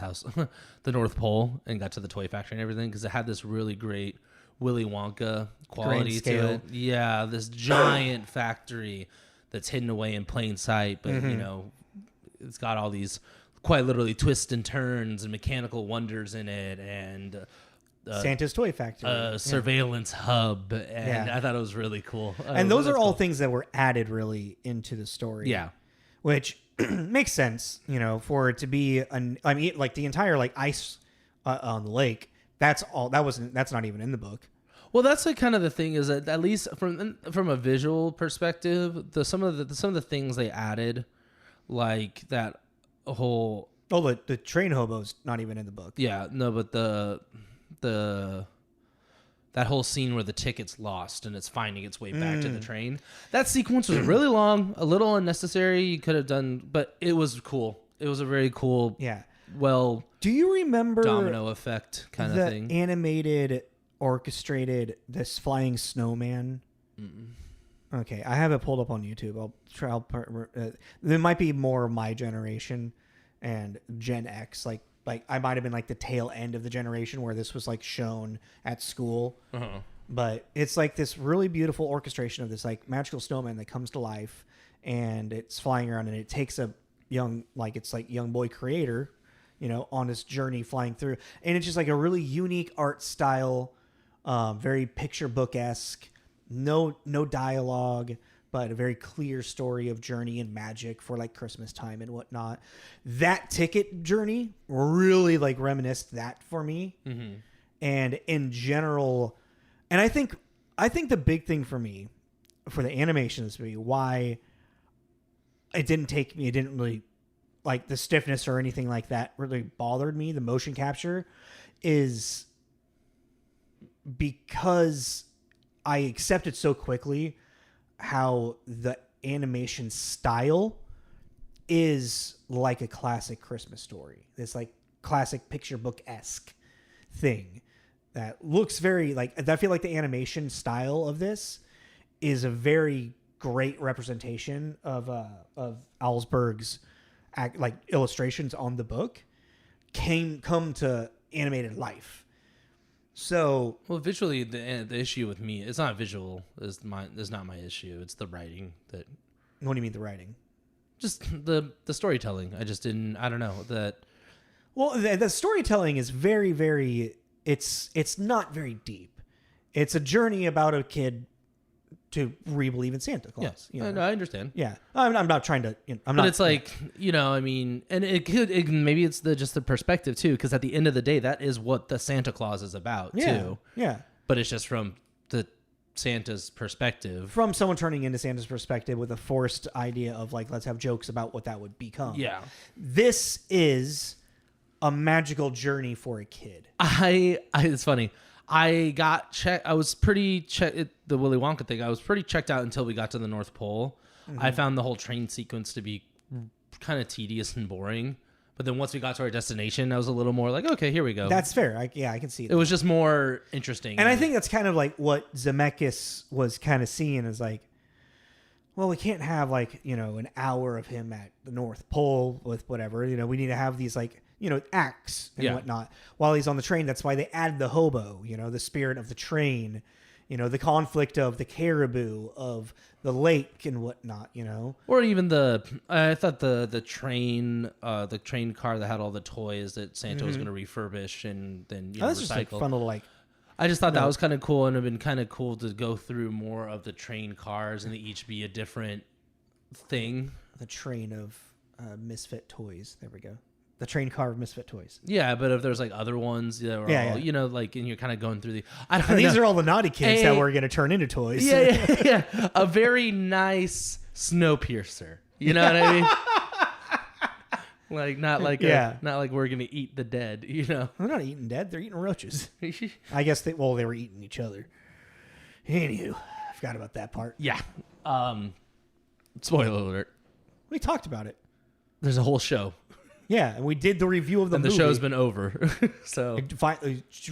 house, the North Pole, and got to the toy factory and everything, because it had this really great Willy Wonka quality to it. Yeah, this giant factory that's hidden away in plain sight, but it's got all these quite literally twists and turns and mechanical wonders in it, and Santa's Toy Factory, surveillance hub, and I thought it was really cool. And those are all things that were added really into the story. Yeah, which makes sense, for it to be like the entire ice on the lake. That's not even in the book. Well, that's kind of the thing, is that at least from a visual perspective, some of the things they added, like that whole the train hobo's not even in the book. Yeah, no, but that whole scene where the ticket's lost and it's finding its way back to the train. That sequence was really long, a little unnecessary. You could have done, but it was cool. It was a very cool, well. Do you remember domino effect kind of thing? Animated, orchestrated this flying snowman. Mm-mm. Okay, I have it pulled up on YouTube. There might be more my generation and Gen X. Like I might have been the tail end of the generation where this was shown at school. Uh-huh. But it's this really beautiful orchestration of this magical snowman that comes to life, and it's flying around, and it takes a young young boy creator, on this journey flying through, and it's just a really unique art style, very picture book-esque. No dialogue, but a very clear story of journey and magic for Christmas time and whatnot. That ticket journey really reminisced that for me. Mm-hmm. And in general, and I think the big thing for me, for the animation of this movie, why it didn't really the stiffness or anything like that really bothered me. The motion capture is because I accepted so quickly how the animation style is like a classic Christmas story. This classic picture book-esque thing that looks very I feel like the animation style of this is a very great representation of Allsburg's illustrations on the book come to animated life. So, well, visually, the issue with me, it's not visual. Is not my issue. It's the writing that. What do you mean the writing? Just the storytelling. I just didn't. I don't know that. Well, the storytelling is very, very. It's not very deep. It's a journey about a kid to re-believe in Santa Claus. Yeah, I understand. Yeah, I'm not trying to. But it's I mean, and maybe it's just the perspective too, because at the end of the day, that is what the Santa Claus is about too. Yeah. But it's just from the Santa's perspective, from someone turning into Santa's perspective with a forced idea of let's have jokes about what that would become. Yeah, this is a magical journey for a kid. It's funny. I got checked. I was pretty the Willy Wonka thing. I was pretty checked out until we got to the North Pole. Mm-hmm. I found the whole train sequence to be kind of tedious and boring. But then once we got to our destination, I was a little more okay, here we go. That's fair. I can see that. It was just more interesting. And I think that's kind of what Zemekis was kind of seeing is well, we can't have an hour of him at the North Pole with whatever. We need to have these acts and whatnot while he's on the train. That's why they add the hobo, the spirit of the train, the conflict of the caribou, of the lake and whatnot, or even I thought the train car that had all the toys that Santa was going to refurbish and then that's recycle. just fun little I just thought that was kind of cool, and it'd been kind of cool to go through more of the train cars and they each be a different thing. The train of misfit toys. There we go. The train car of misfit toys. Yeah, but if there's like other ones that were all, you know, like, and you're kind of going through the. I don't and know. These are all the naughty kids that were going to turn into toys. Yeah. A very nice Snowpiercer. You know what I mean? Like not like we're gonna eat the dead. You know, they're not eating dead. They're eating roaches. I guess they were eating each other. Anywho, I forgot about that part. Yeah. Spoiler alert. We talked about it. There's a whole show. Yeah, and we did the review of the movie. And the show's been over. So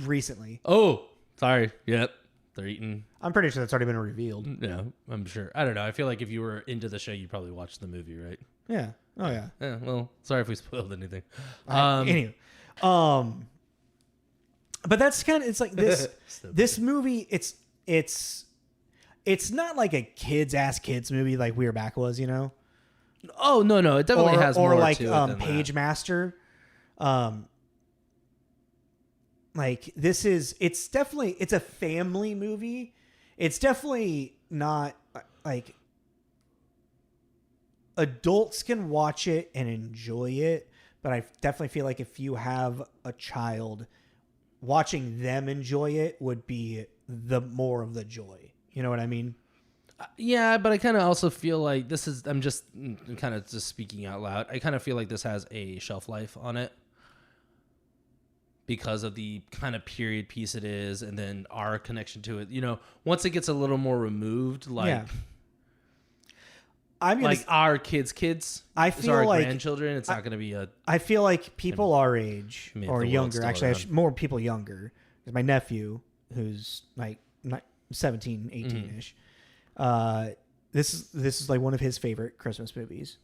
recently. Oh, sorry. Yep. They're eating. I'm pretty sure that's already been revealed. Yeah, I'm sure. I don't know. I feel like if you were into the show, you probably watched the movie, right? Yeah. Oh yeah. Yeah. Well, sorry if we spoiled anything. Anyway, but that's kind of, it's like this. This movie, it's not like a kids movie like We Are Back was, you know. Oh no, it definitely has more like to it than Page that. Master. Like it's definitely a family movie. It's definitely not like adults can watch it and enjoy it, but I definitely feel like if you have a child, watching them enjoy it would be the more of the joy. You know what I mean? Yeah, but I kind of also feel like this is, I'm just kind of just speaking out loud. I kind of feel like this has a shelf life on it because of the kind of period piece it is. And then our connection to it, you know, once it gets a little more removed, like, I mean, like our kids, I feel our like grandchildren, it's not going to be a, I feel like people our age or younger, actually, more people younger, because my nephew, who's like 17, 18-ish, this is like one of his favorite Christmas movies.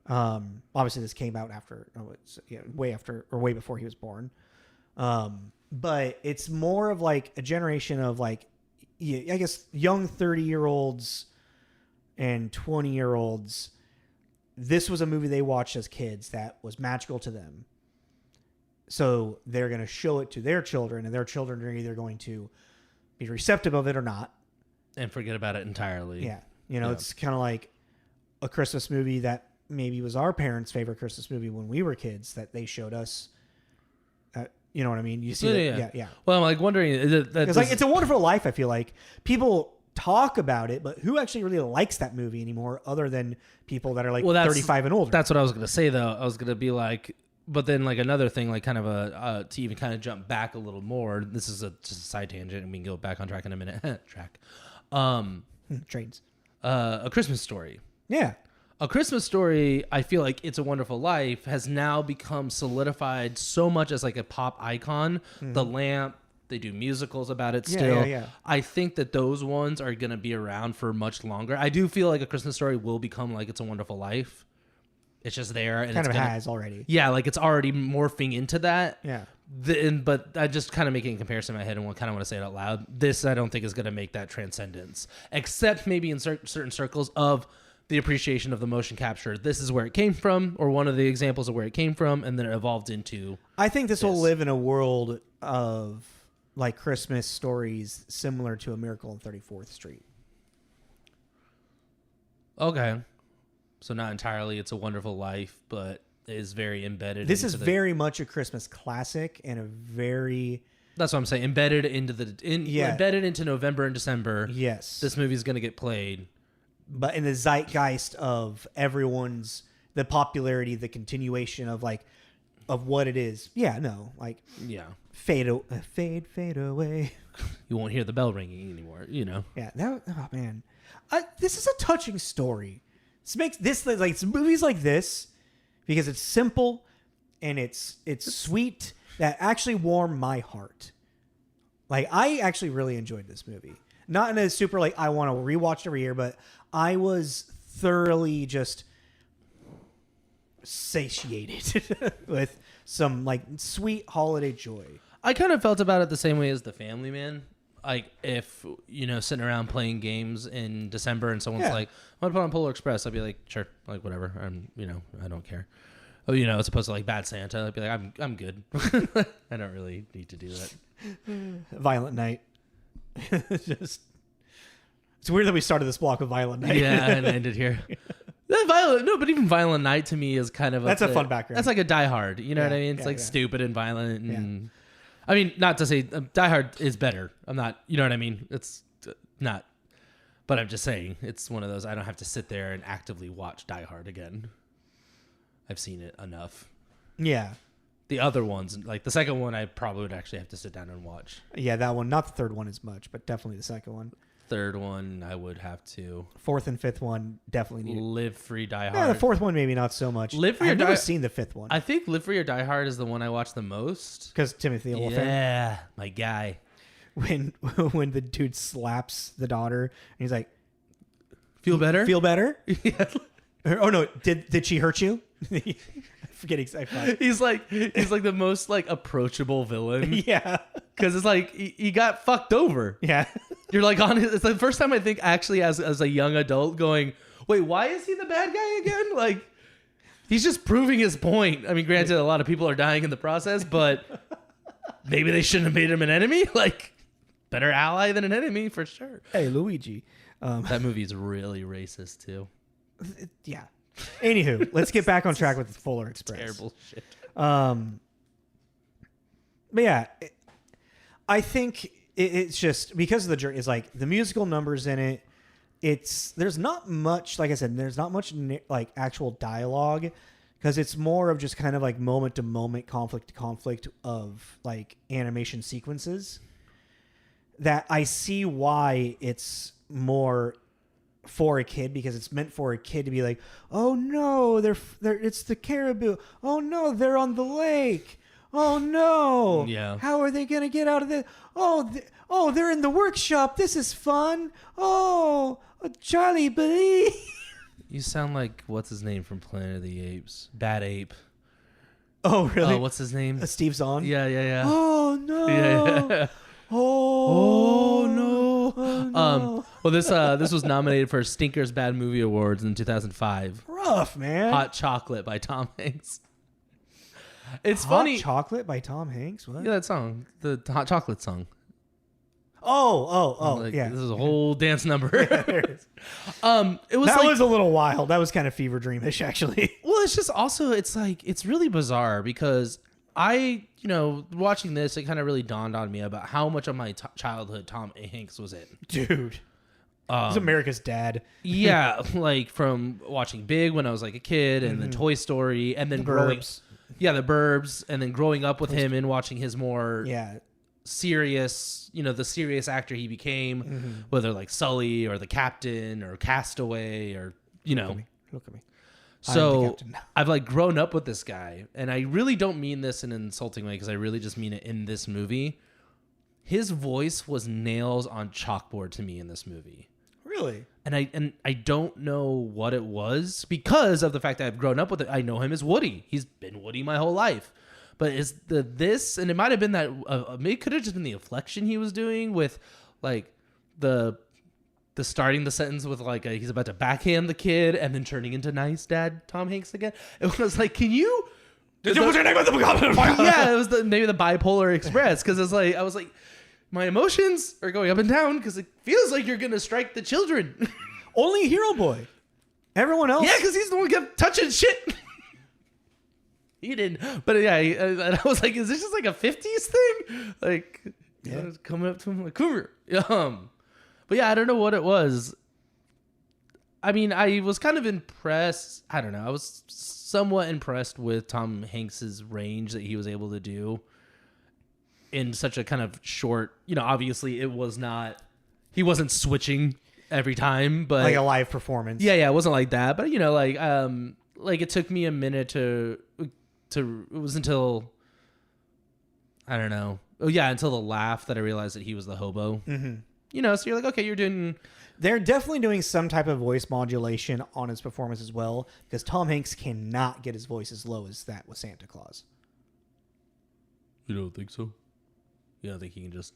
Obviously this came out after, way after or way before he was born. But it's more of like a generation of like, I guess young 30-year-olds and 20-year-olds. This was a movie they watched as kids that was magical to them. So they're going to show it to their children, and their children are either going to be receptive of it or not. And forget about it entirely. Yeah. You know, it's kind of like a Christmas movie that maybe was our parents' favorite Christmas movie when we were kids that they showed us. You know what I mean? You see that? Yeah. Well, I'm like wondering. It's like It's a Wonderful Life, I feel like. People talk about it, but who actually really likes that movie anymore other than people that are like 35 and older? That's what I was going to say, though. I was going to be like, but then like another thing, like kind of to even kind of jump back a little more. This is just a side tangent, and we can go back on track in a minute. Trains. A Christmas Story. Yeah. A Christmas Story, I feel like It's a Wonderful Life has now become solidified so much as like a pop icon. Mm-hmm. The Lamp, they do musicals about it still. Yeah. I think that those ones are going to be around for much longer. I do feel like A Christmas Story will become like It's a Wonderful Life. It's just there. And kind of has already. Yeah, like it's already morphing into that. Yeah. But I just kind of making a comparison in my head and kind of want to say it out loud. This, I don't think, is going to make that transcendence. Except maybe in certain circles of the appreciation of the motion capture. This is where it came from, or one of the examples of where it came from, and then it evolved into... I think this will live in a world of like Christmas stories similar to A Miracle on 34th Street. Okay. So not entirely It's a Wonderful Life, but is very embedded. This is very much a Christmas classic and a very... That's what I'm saying. Embedded into November and December. Yes. This movie is going to get played. But in the zeitgeist of everyone's, the popularity, the continuation of like, of what it is. Yeah, no, like, fade away. You won't hear the bell ringing anymore, you know? Yeah, oh man. This is a touching story. This makes this, like, it's movies like this, because it's simple and it's sweet, that actually warm my heart. Like, I actually really enjoyed this movie. Not in a super, like, I want to rewatch it every year, but I was thoroughly just satiated with some, like, sweet holiday joy. I kind of felt about it the same way as The Family Man. Like, if, you know, sitting around playing games in December and someone's like, I'm going to put on Polar Express, I'd be like, sure, like, whatever. You know, I don't care. Oh, as opposed to like Bad Santa, I'd be like, I'm good. I don't really need to do that. Violent Night. It's weird that we started this block with Violent Night. Yeah, and ended here. But even Violent Night to me is kind of that's a fun background. That's like a Die Hard. You know what I mean? It's stupid and violent. And I mean, not to say Die Hard is better. I'm not. You know what I mean? It's not. But I'm just saying it's one of those. I don't have to sit there and actively watch Die Hard again. I've seen it enough. Yeah. The other ones, like the second one, I probably would actually have to sit down and watch. Yeah, that one. Not the third one as much, but definitely the second one. Third one, I would have to. Fourth and fifth one, definitely need Live Free, Die Hard. Yeah, the fourth one, maybe not so much. Live Free I've never seen the fifth one. I think Live Free or Die Hard is the one I watch the most. Because Timothy Olyphant. Yeah, my guy. When the dude slaps the daughter, and he's like, Feel better? Feel better? Yeah. Oh no! Did she hurt you? I'm forgetting exactly. He's like the most like approachable villain. Yeah, because it's like he got fucked over. Yeah, you're like on. It's the first time I think actually as a young adult going, wait, why is he the bad guy again? Like he's just proving his point. I mean, granted, a lot of people are dying in the process, but maybe they shouldn't have made him an enemy. Like better ally than an enemy for sure. Hey, Luigi. That movie is really racist too. Yeah. Anywho, let's get back on track with the Polar Express. Terrible shit. But yeah, I think it's just because of the journey. It's like the musical numbers in it. There's not much, like I said, there's not much like actual dialogue because it's more of just kind of like moment to moment, conflict to conflict of like animation sequences. That I see why it's more for a kid because it's meant for a kid to be like, oh no, they're it's the caribou. Oh no, they're on the lake. Oh no. Yeah. How are they gonna get out of this? Oh, they're in the workshop. This is fun. Oh, Charlie, believe. You sound like what's his name from Planet of the Apes? Bad Ape. Oh really? What's his name? Steve Zahn. Yeah. Oh no. Yeah. Oh no. Oh, no. Well, this was nominated for Stinker's Bad Movie Awards in 2005. Rough, man. Hot Chocolate by Tom Hanks. It's Hot funny. Chocolate by Tom Hanks. What? Yeah, that song, the Hot Chocolate song. Oh, yeah. This is a whole dance number. There it is. It was that like, was a little wild. That was kind of fever dreamish, actually. Well, it's just also it's really bizarre because watching this, it kind of really dawned on me about how much of my childhood Tom Hanks was in. Dude. He's America's dad. Yeah, like from watching Big when I was like a kid and then Toy Story and then The Burbs. The Burbs, and then growing up with him and watching his more serious, the serious actor he became, whether like Sully or The Captain or Castaway or, Look at me. So I've like grown up with this guy, and I really don't mean this in an insulting way because I really just mean it in this movie. His voice was nails on chalkboard to me in this movie. Really? And I don't know what it was because of the fact that I've grown up with it. I know him as Woody. He's been Woody my whole life. But is this, and it might have been that, it could have just been the inflection he was doing with like the starting the sentence with like he's about to backhand the kid and then turning into nice dad Tom Hanks again. It was like, can you? Did you put your name on the Yeah, it was maybe the Bipolar Express because it's like I was like, my emotions are going up and down because it feels like you're gonna strike the children. Only Hero Boy. Everyone else. Yeah, because he's the one who kept touching shit. He didn't. But yeah, and I was like, is this just like a 50s thing? Like, coming up to him like, come here. But yeah, I don't know what it was. I mean, I was kind of impressed. I don't know. I was somewhat impressed with Tom Hanks's range that he was able to do in such a kind of short, obviously it was not, he wasn't switching every time, but like a live performance. Yeah, it wasn't like that. But like it took me a minute to it was until, I don't know. Oh yeah, until the laugh that I realized that he was the hobo. Mm-hmm. So you're like, okay, They're definitely doing some type of voice modulation on his performance as well, because Tom Hanks cannot get his voice as low as that with Santa Claus. You don't think so? You don't think he can just...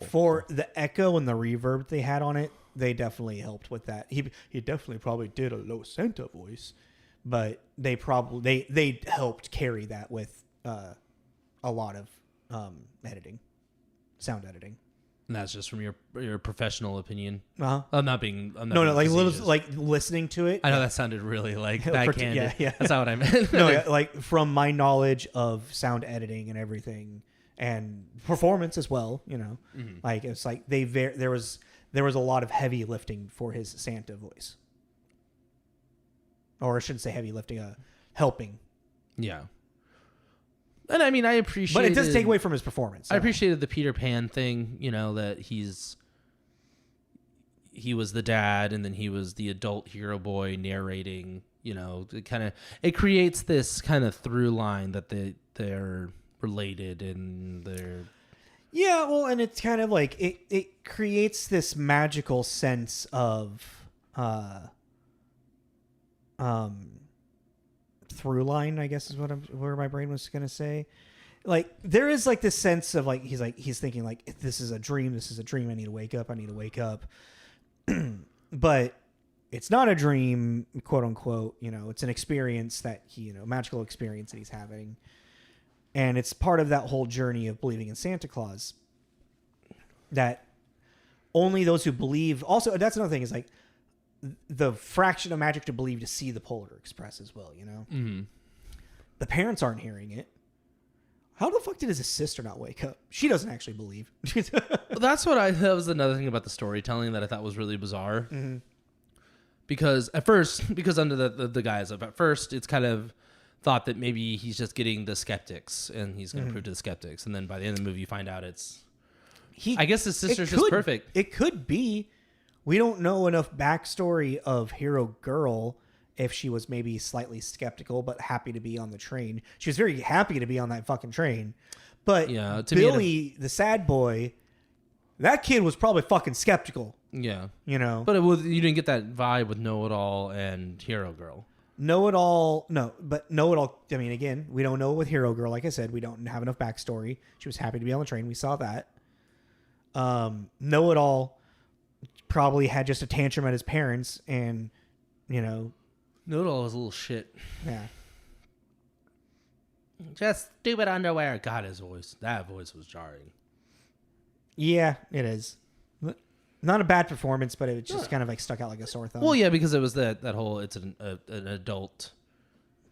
For the echo and the reverb they had on it, they definitely helped with that. He definitely probably did a low Santa voice, but they helped carry that with a lot of sound editing. And that's just from your professional opinion. Uh-huh. I'm not being like listening to it. I know that sounded really like backhanded. Yeah. That's not what I meant. No, yeah, like from my knowledge of sound editing and everything, and performance as well. Like it's like there was a lot of heavy lifting for his Santa voice, or I shouldn't say heavy lifting, helping. Yeah. And I mean, I appreciate, but it does take away from his performance. I appreciated the Peter Pan thing, that he was the dad, and then he was the adult hero boy narrating. It creates this kind of through line that they're related and they're. Yeah, well, and it's kind of like it creates this magical sense of through line, I guess is where my brain was gonna say. Like there is like this sense of like he's thinking like, if this is a dream, I need to wake up. But it's not a dream, quote unquote. It's an experience that magical experience that he's having, and it's part of that whole journey of believing in Santa Claus. That only those who believe. Also, that's another thing is like, the fraction of magic to believe to see the Polar Express as well, Mm-hmm. The parents aren't hearing it. How the fuck did his sister not wake up? She doesn't actually believe. That was another thing about the storytelling that I thought was really bizarre. Mm-hmm. Because under the guise of at first, it's kind of thought that maybe he's just getting the skeptics and he's going to prove to the skeptics. And then by the end of the movie, you find out I guess his sister's just perfect. It could be. We don't know enough backstory of Hero Girl if she was maybe slightly skeptical but happy to be on the train. She was very happy to be on that fucking train. But yeah, Billy, the sad boy, that kid was probably fucking skeptical. Yeah. But you didn't get that vibe with Know-It-All and Hero Girl. Know-It-All, no. But Know-It-All, I mean, again, we don't know with Hero Girl. Like I said, we don't have enough backstory. She was happy to be on the train. We saw that. Know-It-All probably had just a tantrum at his parents, and Know-It-All was a little shit. Yeah. Just stupid underwear. God, that voice was jarring. Yeah, it is. Not a bad performance, but it just kind of like stuck out like a sore thumb. Well, yeah, because it was that whole it's an adult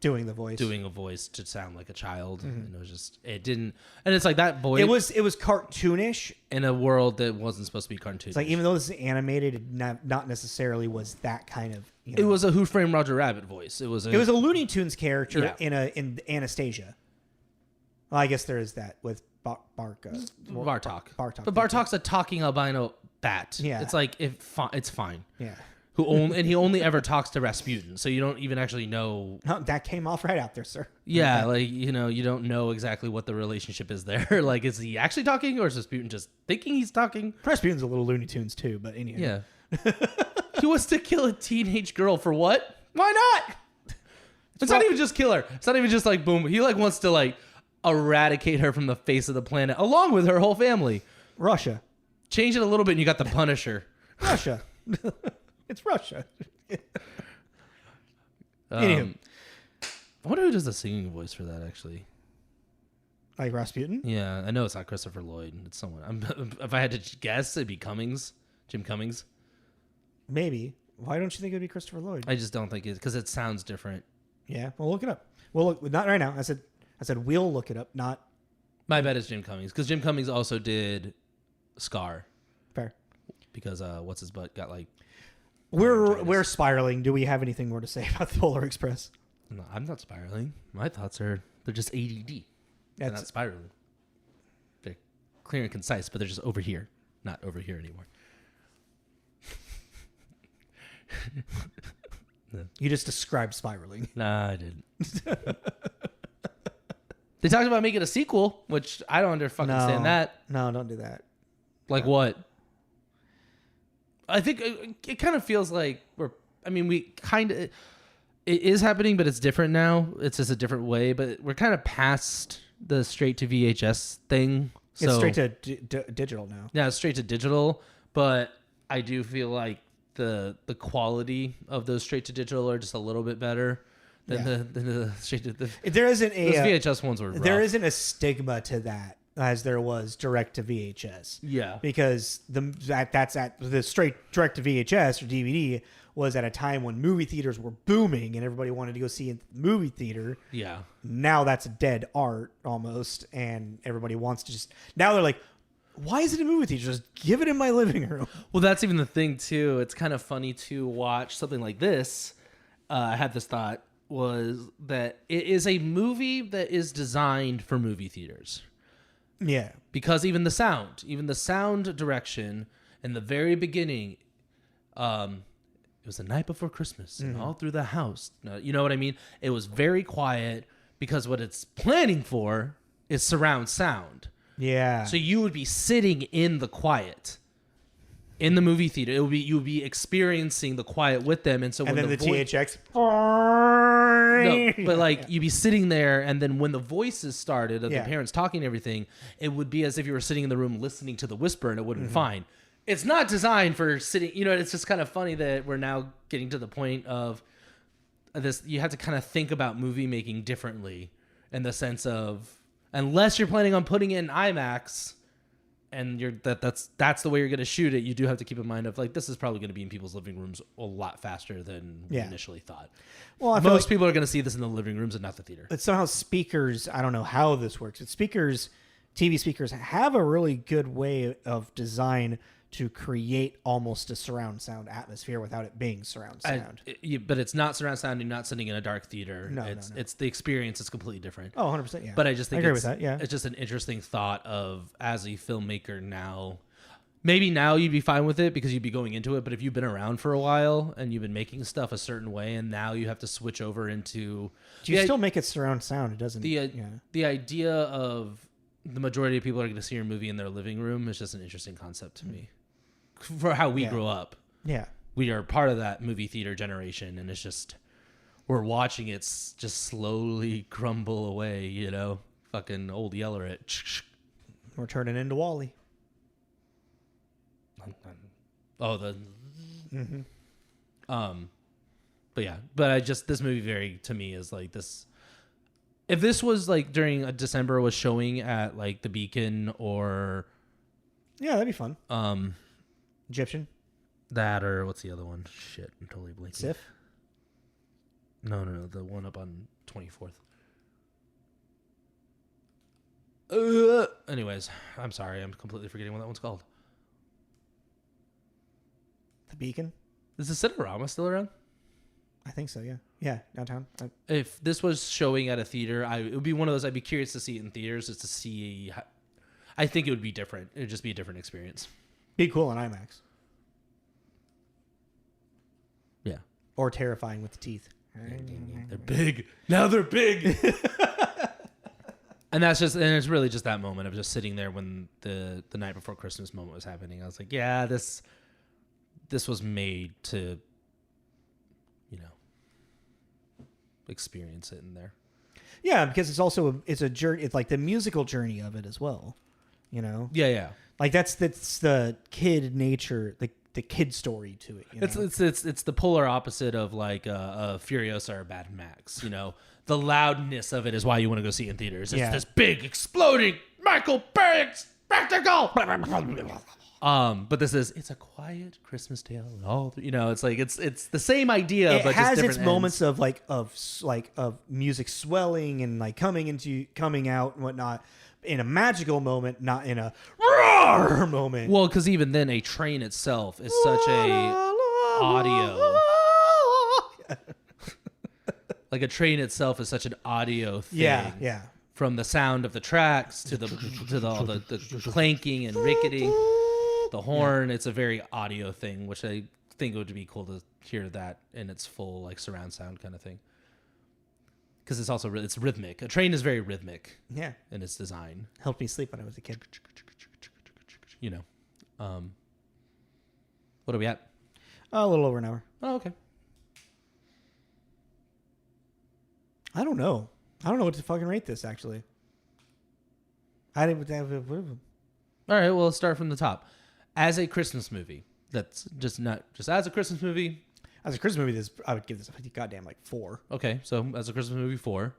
doing a voice to sound like a child, and it didn't, and it's like that voice. It was cartoonish in a world that wasn't supposed to be cartoonish. It's like even though this is animated, it not necessarily was that kind of. It was a Who Framed Roger Rabbit voice. It was a Looney Tunes character in Anastasia. Well, I guess there is that with Bartok. But Bartok's a talking albino bat. Yeah, it's like it's fine. Yeah. He only ever talks to Rasputin, so you don't even actually know. No, that came off right out there, sir. Yeah, like you don't know exactly what the relationship is there. Like, is he actually talking, or is Rasputin just thinking he's talking? Rasputin's a little Looney Tunes too, but anyhow. Yeah. He wants to kill a teenage girl for what? Why not? It's not even just kill her. It's not even just like boom. He like wants to like eradicate her from the face of the planet, along with her whole family. Russia. Change it a little bit, and you got the Punisher. Russia. It's Russia. Anywho. I wonder who does the singing voice for that, actually. Like Rasputin? Yeah, I know it's not Christopher Lloyd. It's someone. If I had to guess, it'd be Cummings. Jim Cummings. Maybe. Why don't you think it would be Christopher Lloyd? I just don't think it, because it sounds different. Yeah, well, look it up. Well, look, not right now. I said we'll look it up, not... My bet is Jim Cummings, because Jim Cummings also did Scar. Fair. Because what's his butt got like... We're spiraling. Do we have anything more to say about the Polar Express? No, I'm not spiraling. My thoughts they're just ADD. They're not spiraling. They're clear and concise, but they're just over here, not over here anymore. No. You just described spiraling. Nah, I didn't. They talked about making a sequel, which I don't understand that. No, don't do that. Like what? I think it kind of feels like it is happening, but it's different now. It's just a different way, but we're kind of past the straight to VHS thing. So, it's straight to digital now. Yeah, it's straight to digital, but I do feel like the quality of those straight to digital are just a little bit better. Then There isn't a those VHS ones were rough. there isn't a stigma to that as there was direct to VHS. Yeah, because that's at the straight direct to VHS or DVD was at a time when movie theaters were booming and everybody wanted to go see it in the movie theater. Yeah. Now that's a dead art almost, and everybody wants to just now they're like, why is it in movie theaters? Just give it in my living room. Well, that's even the thing too. It's kind of funny to watch something like this. I had this thought was that it is a movie that is designed for movie theaters. Yeah. Because even the sound direction in the very beginning, it was the night before Christmas and all through the house. You know what I mean? It was very quiet because what it's planning for is surround sound. Yeah. So you would be sitting in the quiet in the movie theater. You would be experiencing the quiet with them. And so when then the THX. No, but like you'd be sitting there, and then when the voices started of the parents talking and everything, it would be as if you were sitting in the room listening to the whisper, and it would have been fine. It's not designed for sitting. You know, it's just kind of funny that we're now getting to the point of this. You have to kind of think about movie making differently in the sense of unless you're planning on putting it in IMAX. And that's the way you're going to shoot it. You do have to keep in mind of like this is probably going to be in people's living rooms a lot faster than we initially thought. Well, most people are going to see this in the living rooms and not the theater. But somehow speakers, I don't know how this works. But speakers, TV speakers have a really good way of design to create almost a surround sound atmosphere without it being surround sound. But it's not surround sound. You're not sitting in a dark theater. No, it's the experience is completely different. Oh, 100%. Yeah. But I just think I agree with that. Yeah. It's just an interesting thought of as a filmmaker now. Maybe now you'd be fine with it because you'd be going into it. But if you've been around for a while and you've been making stuff a certain way, and now you have to switch over into, do you still make it surround sound? It doesn't. The idea of the majority of people are going to see your movie in their living room is just an interesting concept to me. For how we grew up. Yeah. We are part of that movie theater generation, and it's just, we're watching it just slowly crumble away, you know? Fucking old Yeller it. We're turning into Wall-E. Oh, the... But yeah, but this movie to me is like this... If this was like during December was showing at like the Beacon or... Yeah, that'd be fun. Egyptian. That or what's the other one? Shit, I'm totally blanking. Sif? No, the one up on 24th. Anyways, I'm sorry, I'm completely forgetting what that one's called. The Beacon? Is the Cinerama still around? I think so, yeah. Yeah, downtown. If this was showing at a theater, it would be one of those, I'd be curious to see it in theaters just to see. I think it would be different. It would just be a different experience. Be cool on IMAX. Yeah. Or terrifying with the teeth. They're big. Now they're big. And it's really just that moment of just sitting there when the night before Christmas moment was happening. I was like, yeah, this was made to, you know, experience it in there. Yeah, because it's a journey. It's like the musical journey of it as well. You know. Yeah. Like that's the kid nature, the kid story to it. You know? It's the polar opposite of like a Furiosa or Mad Max. You know, the loudness of it is why you want to go see it in theaters. It's this big exploding Michael Bay spectacle. But it's a quiet Christmas tale. And all you know, it's like it's the same idea. It but has just its moments of of music swelling and like coming out and whatnot. In a magical moment, not in a roar moment. Well, because even then, a train itself is such a audio. Like a train itself is such an audio thing. Yeah. From the sound of the tracks to the clanking and ricketing, the horn. It's a very audio thing, which I think it would be cool to hear that in its full like surround sound kind of thing. Because it's also it's rhythmic. A train is very rhythmic. Yeah. In its design. Helped me sleep when I was a kid. You know. What are we at? A little over an hour. Oh, okay. I don't know what to fucking rate this, actually. I didn't have All right, well, let's start from the top. As a Christmas movie, that's just as a Christmas movie. As a Christmas movie, I would give this a goddamn 4. Okay, so as a Christmas movie, 4.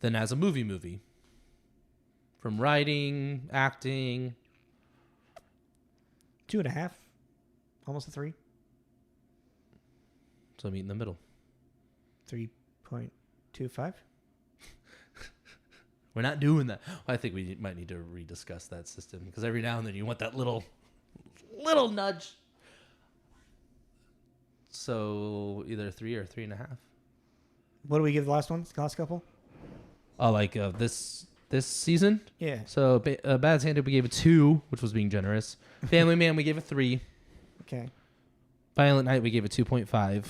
Then as a movie. From writing, acting. 2.5. Almost a 3. So meet in the middle. 3.25. We're not doing that. I think we might need to rediscuss that system because every now and then you want that little nudge. So either 3 or 3.5. What do we give the last one? The last couple? Oh, like this season? Yeah. So Bad Santa we gave a 2, which was being generous. Family Man we gave a 3. Okay. Violent Night we gave a 2.5.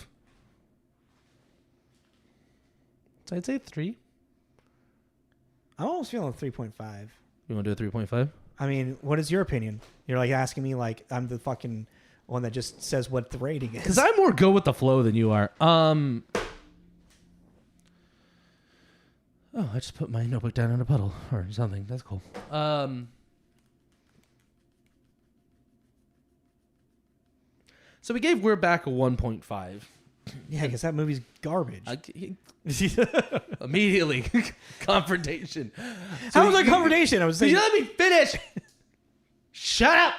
So I'd say 3. I'm almost feeling 3.5. You want to do a 3.5? I mean, what is your opinion? You're like asking me like I'm the fucking one that just says what the rating is. Because I'm more go with the flow than you are. Oh, I just put my notebook down in a puddle or something. That's cool. So we gave We're Back a 1.5. Yeah, because that movie's garbage. Immediately confrontation. How was that confrontation? I was saying. Did you let me finish? Shut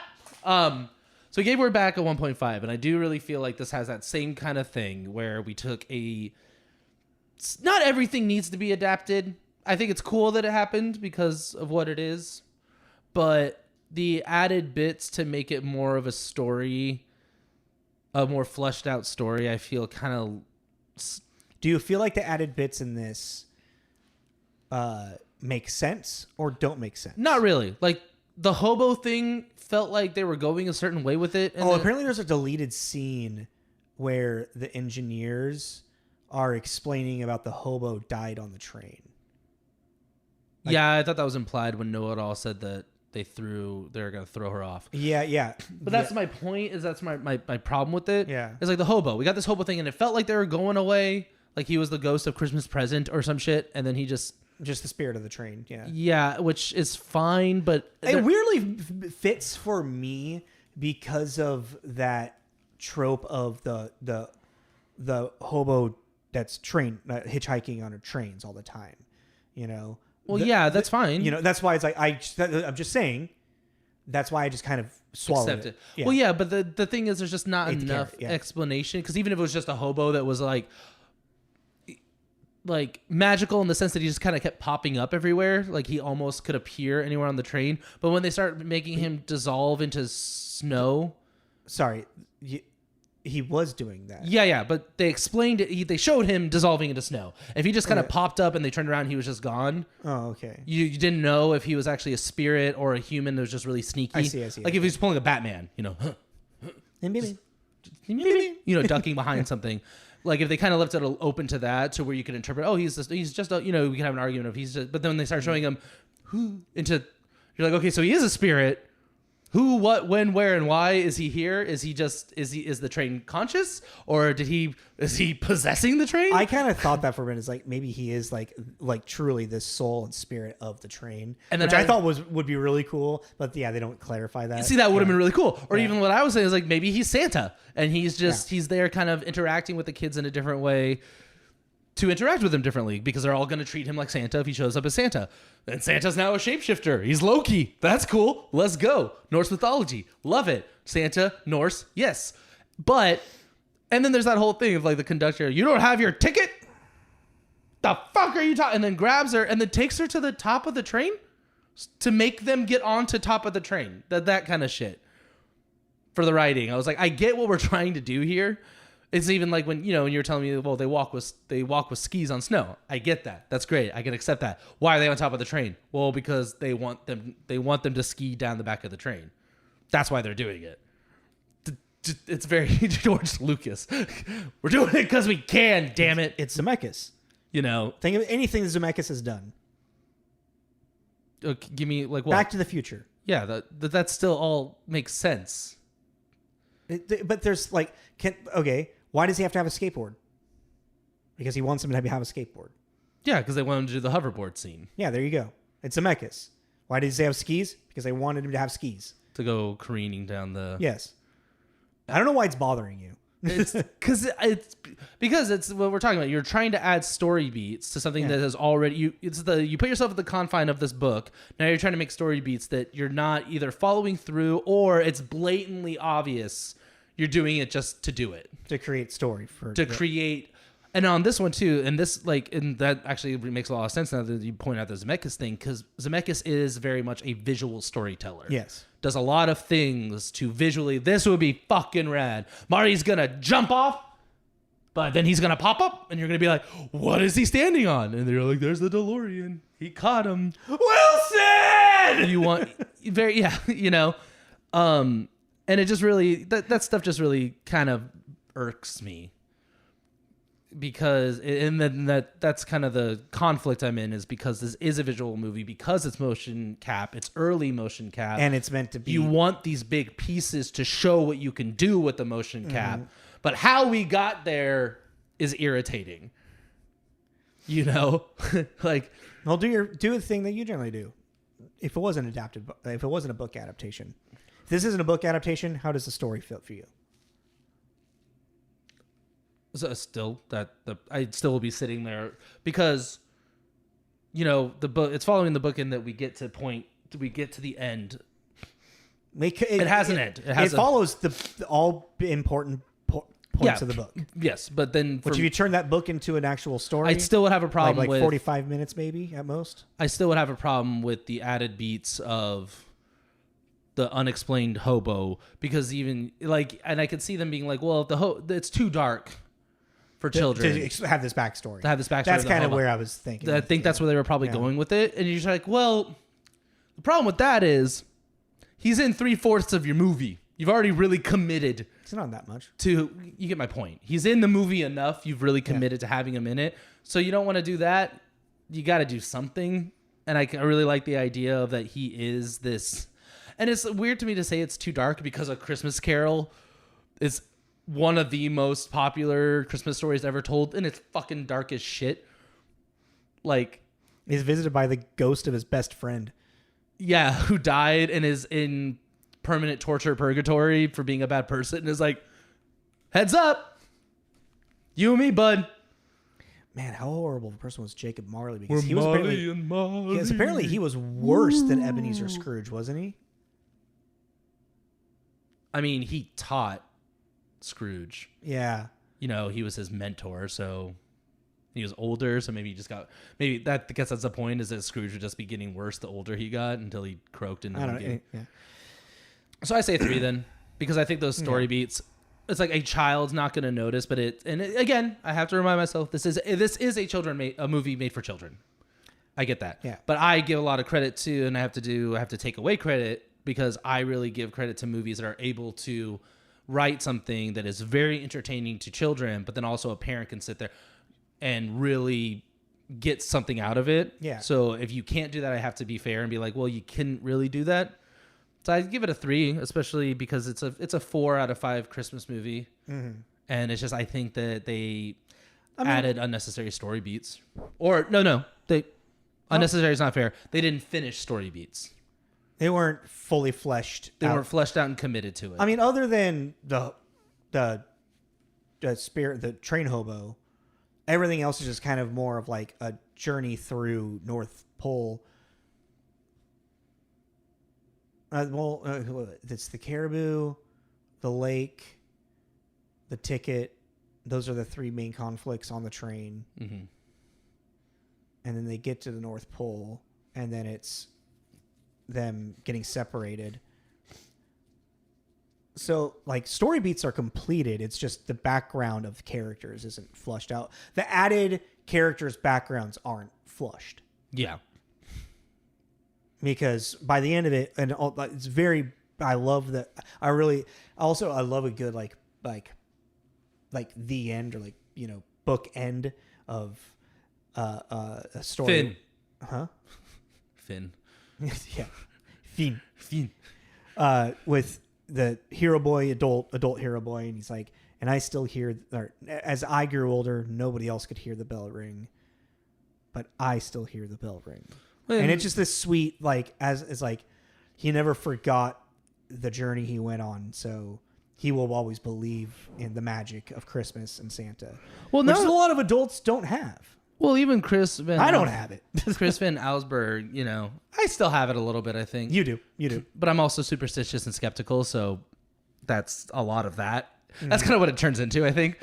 up. So we gave We're Back a 1.5, and I do really feel like this has that same kind of thing where we took not everything needs to be adapted. I think it's cool that it happened because of what it is, but the added bits to make it more of a story, a more fleshed out story, I feel kind of. Do you feel like the added bits in this make sense or don't make sense? Not really. Like the hobo thing felt like they were going a certain way with it. And apparently there's a deleted scene where the engineers are explaining about the hobo died on the train. Yeah, I thought that was implied when Know-It-All said that they were going to throw her off. Yeah. But that's my point, that's my problem with it. Yeah. It's like the hobo. We got this hobo thing, and it felt like they were going away, like he was the ghost of Christmas Present or some shit, and then he just the spirit of the train, yeah. Yeah, which is fine, but... It weirdly fits for me because of that trope of the hobo that's hitchhiking on trains all the time, you know? Well, yeah, that's fine. You know, that's why it's like I'm just saying. That's why I just kind of swallowed it. Yeah. Well, yeah, but the thing is, there's just not enough explanation because even if it was just a hobo that was like magical in the sense that he just kind of kept popping up everywhere, like he almost could appear anywhere on the train. But when they start making him dissolve into snow, he was doing that. Yeah, but they explained it. They showed him dissolving into snow. If he just kind of popped up and they turned around and he was just gone. Oh, okay. You didn't know if he was actually a spirit or a human that was just really sneaky. I see. Like if he was pulling a Batman, you know. Ducking behind something. Like if they kind of left it open to that, to where you could interpret, he's just we can have an argument of he's just, but then when they start showing him you're like, okay, so he is a spirit. Who, what, when, where, and why is he here? Is the train conscious, or is he possessing the train? I kind of thought that for a minute. It's like maybe he is like truly the soul and spirit of the train, and which I thought would be really cool. But yeah, they don't clarify that. See, that would have been really cool. Or even what I was saying is like maybe he's Santa, and he's there kind of interacting with the kids in a different way. To interact with him differently because they're all going to treat him like Santa if he shows up as Santa. And Santa's now a shapeshifter. He's Loki. That's cool. Let's go. Norse mythology. Love it. Santa, Norse, yes. But, and then there's that whole thing of like the conductor, you don't have your ticket? The fuck are you talking? And then grabs her and then takes her to the top of the train to make them get onto top of the train. That kind of shit. For the writing. I was like, I get what we're trying to do here. It's even like when you were telling me, well, they walk with skis on snow. I get that. That's great. I can accept that. Why are they on top of the train? Well, because they want them to ski down the back of the train. That's why they're doing it. It's very George Lucas. We're doing it because we can. Damn it. It's Zemekis. Think of anything Zemekis has done. Give me like what? Back to the Future. Yeah, that still all makes sense. But there's like, why does he have to have a skateboard? Because he wants him to have a skateboard. Yeah, because they want him to do the hoverboard scene. Yeah, there you go. It's Zemekis. Why did he have skis? Because they wanted him to have skis. To go careening down the... Yes. I don't know why it's bothering you. It's because it's what we're talking about. You're trying to add story beats to something that has already you put yourself at the confine of this book. Now you're trying to make story beats that you're not either following through or it's blatantly obvious you're doing it just to do it. To create story create. And on this one too, and that actually makes a lot of sense now that you point out the Zemekis thing, because Zemekis is very much a visual storyteller. Yes. Does a lot of things to visually, this would be fucking rad. Marty's gonna jump off, but then he's gonna pop up, and you're gonna be like, what is he standing on? And they're like, there's the DeLorean. He caught him. Wilson! You want, and it just really, that stuff just really kind of irks me. Because and then that's kind of the conflict I'm in, is because this is a visual movie, because it's motion cap, it's early motion cap, and it's meant to be. You want these big pieces to show what you can do with the motion cap, but how we got there is irritating. Like, well, do a thing that you generally do. If it wasn't if it wasn't a book adaptation, if this isn't a book adaptation, how does the story feel for you? So still I still will be sitting there because the book, it's following the book in that we get to the end. It has an end. It follows the all important points of the book. Yes, but then if you turn that book into an actual story, I still would have a problem with 45 minutes maybe at most. I still would have a problem with the added beats of the unexplained hobo, because even and I could see them being like, well, it's too dark for children to have this backstory. That's kind of where I was thinking. I think that's where they were probably going with it. And you're just like, well, the problem with that is he's in 3/4 of your movie. You've already really committed. It's not that much. You get my point. He's in the movie enough. You've really committed to having him in it. So you don't want to do that. You got to do something. And I really like the idea of that he is this. And it's weird to me to say it's too dark, because A Christmas Carol is one of the most popular Christmas stories ever told, and it's fucking dark as shit. Like, he's visited by the ghost of his best friend. Yeah, who died and is in permanent torture purgatory for being a bad person, and is like, heads up, you and me, bud. Man, how horrible the person was Jacob Marley, because apparently he was worse than Ebenezer Scrooge, wasn't he? I mean, he taught Scrooge. Yeah. He was his mentor, so he was older, so maybe that gets that's the point, is that Scrooge would just be getting worse the older he got, until he croaked into the game. Yeah. So I say 3 then, because I think those story beats, it's like a child's not going to notice, but again, I have to remind myself, this is a movie made for children. I get that. Yeah. But I give a lot of credit to, and I have to take away credit, because I really give credit to movies that are able to write something that is very entertaining to children, but then also a parent can sit there and really get something out of it. Yeah. So if you can't do that, I have to be fair and be like, well, you couldn't really do that. So I give it a 3, especially because it's a 4 out of 5 Christmas movie. Mm-hmm. And it's just, I think that they added unnecessary story beats. Or unnecessary is not fair. They didn't finish story beats. They weren't fully fleshed out. They weren't fleshed out and committed to it. I mean, other than the spirit, the train hobo, everything else is just kind of more of like a journey through North Pole. It's the caribou, the lake, the ticket. Those are the 3 main conflicts on the train. Mm-hmm. And then they get to the North Pole, and then it's them getting separated. So, like, story beats are completed. It's just the background of characters isn't flushed out. The added characters' backgrounds aren't flushed. Yeah. Because by the end of it, and it's very, I love that. I love a good like the end, or book end of a story. Finn. Huh? Finn. Yeah. Finn. With the hero boy, adult hero boy, and he's like, and I still hear, or as I grew older, nobody else could hear the bell ring, but I still hear the bell ring. And it's just this sweet, like, as like, he never forgot the journey he went on. So he will always believe in the magic of Christmas and Santa. Well, which a lot of adults don't have. Well, even Chris Van... I don't have it. Chris Van Allsburg, I still have it a little bit, I think. You do. But I'm also superstitious and skeptical, so that's a lot of that. That's kind of what it turns into, I think.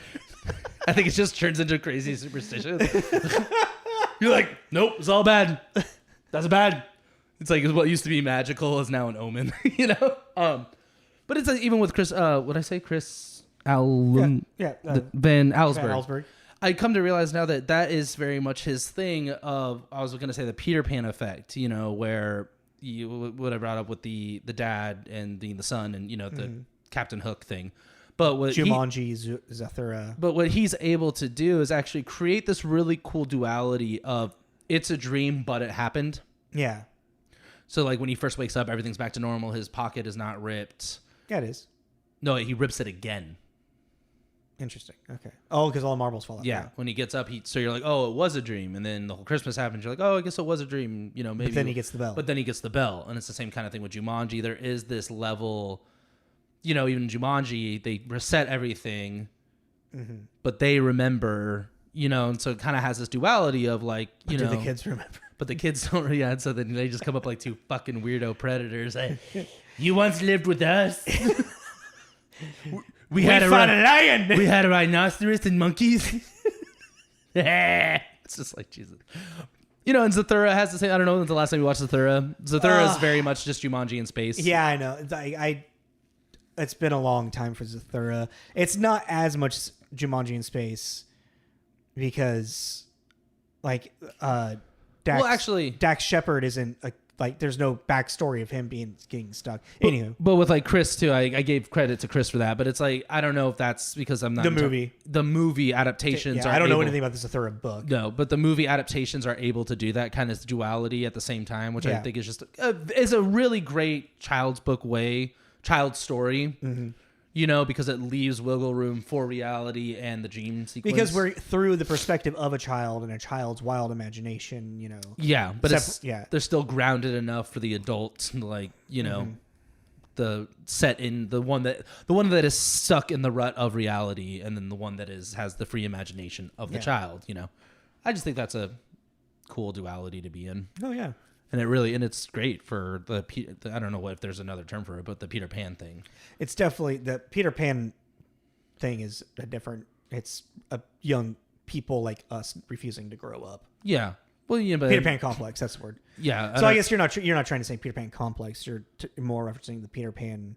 I think it just turns into crazy superstition. You're like, nope, it's all bad. That's bad. It's like what used to be magical is now an omen, But it's like, even with Chris, what did I say? Chris Van Allsburg. I come to realize now that is very much his thing of, I was going to say the Peter Pan effect, where what I brought up with the dad and the son and, the Captain Hook thing. But what Jumanji, Zathura. But what he's able to do is actually create this really cool duality of it's a dream, but it happened. Yeah. So like when he first wakes up, everything's back to normal. His pocket is not ripped. Yeah, it is. No, he rips it again. Interesting. Okay. Oh, because all the marbles fall out. Yeah. When he gets up, so you're like, oh, it was a dream. And then the whole Christmas happens. You're like, oh, I guess it was a dream. Maybe. But then he gets the bell. And it's the same kind of thing with Jumanji. There is this level, even Jumanji, they reset everything, but they remember, and so it kind of has this duality of like, do the kids remember? But the kids don't. Yeah. So then they just come up like two fucking weirdo predators. Like, you once lived with us. We had a lion. We had a rhinoceros and monkeys. It's just like Jesus. And Zathura has to say, I don't know when's the last time you watched Zathura. Zathura is very much just Jumanji in space. Yeah, I know. It's been a long time for Zathura. It's not as much Jumanji in space because, like, Dax Shepard isn't there's no backstory of him getting stuck. Anywho, but with like Chris too, I gave credit to Chris for that. But it's like I don't know if that's because I'm not the movie adaptations. I don't know anything about the Zathura book. No, but the movie adaptations are able to do that kind of duality at the same time, which I think is just is a really great child's story. Because it leaves wiggle room for reality and the dream sequence. Because we're through the perspective of a child and a child's wild imagination, Yeah, but they're still grounded enough for the adult, like, the set in the one that is stuck in the rut of reality, and then the one that has the free imagination of the child. I just think that's a cool duality to be in. Oh yeah. And it's great for the I don't know if there's another term for it, but the Peter Pan thing. It's definitely the Peter Pan thing is it's a young people like us refusing to grow up. Yeah. Well, but Peter Pan complex, that's the word. Yeah. So I guess you're not trying to say Peter Pan complex. You're more referencing the Peter Pan.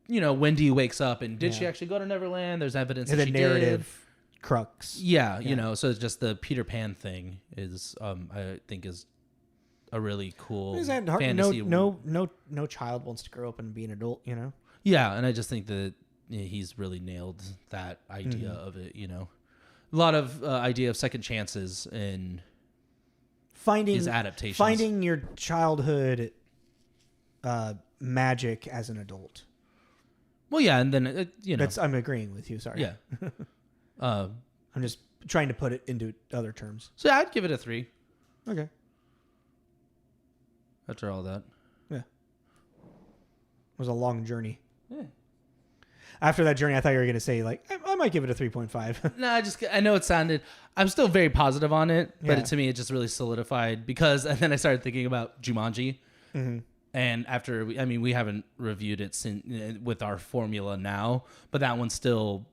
Wendy wakes up and did she actually go to Neverland? There's evidence that she narrative crux. Yeah, so it's just the Peter Pan thing is I think is a really cool fantasy. No child wants to grow up and be an adult, Yeah, and I just think that he's really nailed that idea of it. A lot of idea of second chances and his adaptations, finding your childhood magic as an adult. Well, yeah, and then I'm agreeing with you. Sorry. Yeah. I'm just trying to put it into other terms. So I'd give it a 3. Okay. After all that. Yeah. It was a long journey. Yeah. After that journey, I thought you were going to say, like, I might give it a 3.5. No, I know it sounded... I'm still very positive on it, but to me, it just really solidified because... And then I started thinking about Jumanji. Mm-hmm. And after... we haven't reviewed it with our formula now, but that one still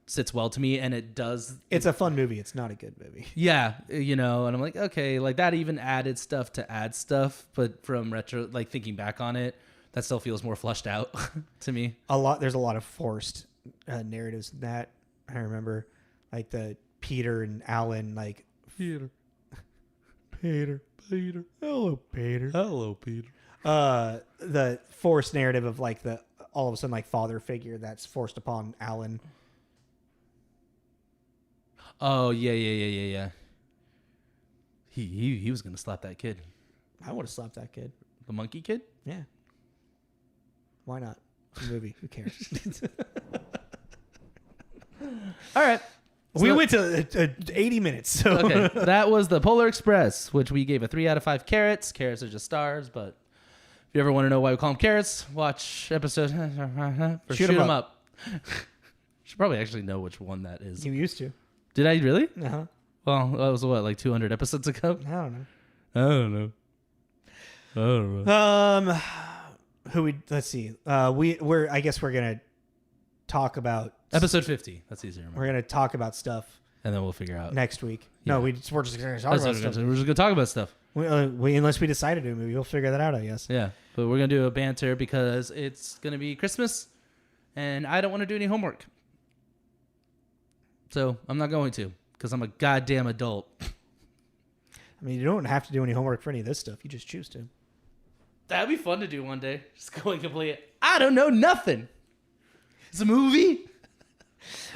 sits well to me, and it does... It's a fun movie. It's not a good movie. Yeah, and I'm like, okay, like that even added stuff to add stuff, but from retro, like thinking back on it, that still feels more flushed out to me. There's a lot of forced narratives in that. I remember, like the Peter and Alan, like Peter, hello Peter. The forced narrative of like the all of a sudden like father figure that's forced upon Alan. Oh yeah. He was gonna slap that kid. I would have slapped that kid. The monkey kid? Yeah. Why not? It's a movie. Who cares? All right. So we went to 80 minutes. So okay, that was the Polar Express, which we gave a 3 out of 5 carrots. Carrots are just stars, but if you ever want to know why we call them carrots, watch episode. Shoot 'em up. Should probably actually know which one that is. You used to. Did I really? Uh-huh. Well, that was what, like 200 episodes ago? I don't know. I don't know. Let's see. I guess we're gonna talk about Episode 50. That's easier. We're gonna talk about stuff and then we'll figure out next week. Yeah. No, we're just gonna talk about stuff. We're just gonna talk about stuff. Unless we decide to do a movie, we'll figure that out, I guess. Yeah, but we're gonna do a banter because it's gonna be Christmas, and I don't want to do any homework, so I'm not going to because I'm a goddamn adult. I mean, you don't have to do any homework for any of this stuff. You just choose to. That'd be fun to do one day. Just go and complete it. I don't know nothing. It's a movie.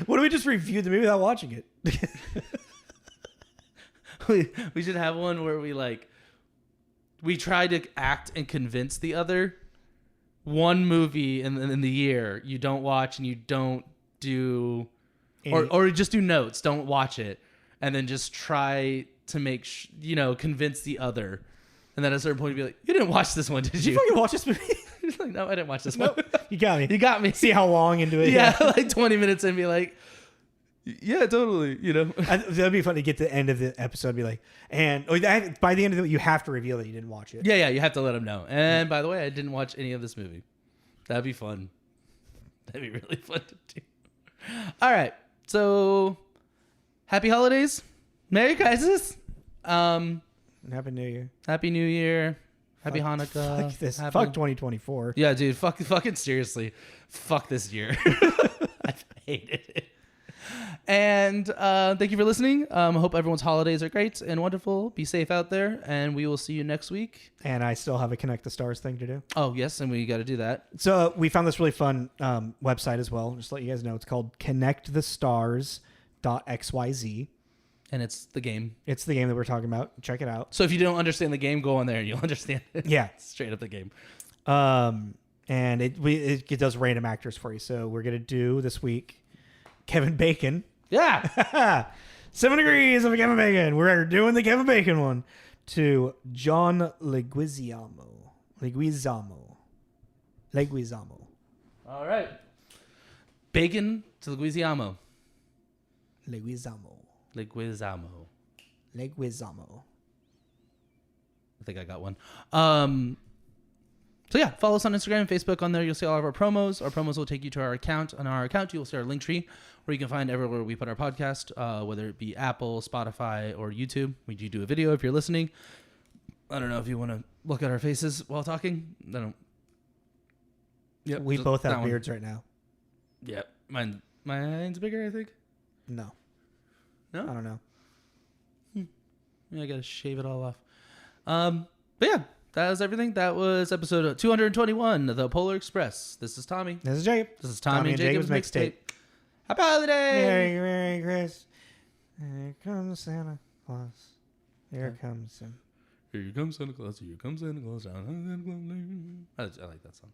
What do we just review the movie without watching it? We should have one where we try to act and convince the other. One movie in the year you don't watch and you don't do, or just do notes. Don't watch it, and then just try to make convince the other. And then at a certain point, you'd be like, "You didn't watch this one, did you?" You fucking watch this movie? He's like, "No, I didn't watch this one." You got me. You got me. See how long into it? Yeah, like 20 minutes and be like, "Yeah, totally." That'd be fun to get to the end of the episode and be like, by the end of it, you have to reveal that you didn't watch it. Yeah, you have to let them know. And by the way, I didn't watch any of this movie. That'd be fun. That'd be really fun to do. All right, so happy holidays, Merry Christmas, Happy New Year. Happy New Year, Happy Hanukkah. Fuck this. Fuck 2024. Yeah, dude. Fucking seriously. Fuck this year. I hated it. And thank you for listening. I hope everyone's holidays are great and wonderful. Be safe out there, and we will see you next week. And I still have a Connect the Stars thing to do. Oh, yes, and we got to do that. So we found this really fun website as well. Just to let you guys know, it's called connectthestars.xyz. And it's the game. It's the game that we're talking about. Check it out. So if you don't understand the game, go on there and you'll understand it. Yeah. Straight up the game. And it does random actors for you. So we're going to do this week Kevin Bacon. Yeah. 7 degrees of Kevin Bacon. We're doing the Kevin Bacon one to John Leguizamo. All right. Bacon to Leguizamo. Leguizamo. I think I got one. So yeah, follow us on Instagram and Facebook. On there, you'll see all of our promos. Our promos will take you to our account. On our account, you'll see our link tree, where you can find everywhere we put our podcast, whether it be Apple, Spotify, or YouTube. We do a video if you're listening. I don't know if you want to look at our faces while talking. I don't. Yep, we both have beards right now. Yep, mine's bigger, I think. No, I don't know. Yeah, I gotta shave it all off. But yeah, that was everything. That was episode 221 of the Polar Express. This is Tommy. This is Jacob. This is Tommy and Jacob's mixtape. Happy holiday! Merry Christmas. Here comes Santa Claus. Here comes him. Here comes Santa Claus. Here comes Santa Claus. I like that song.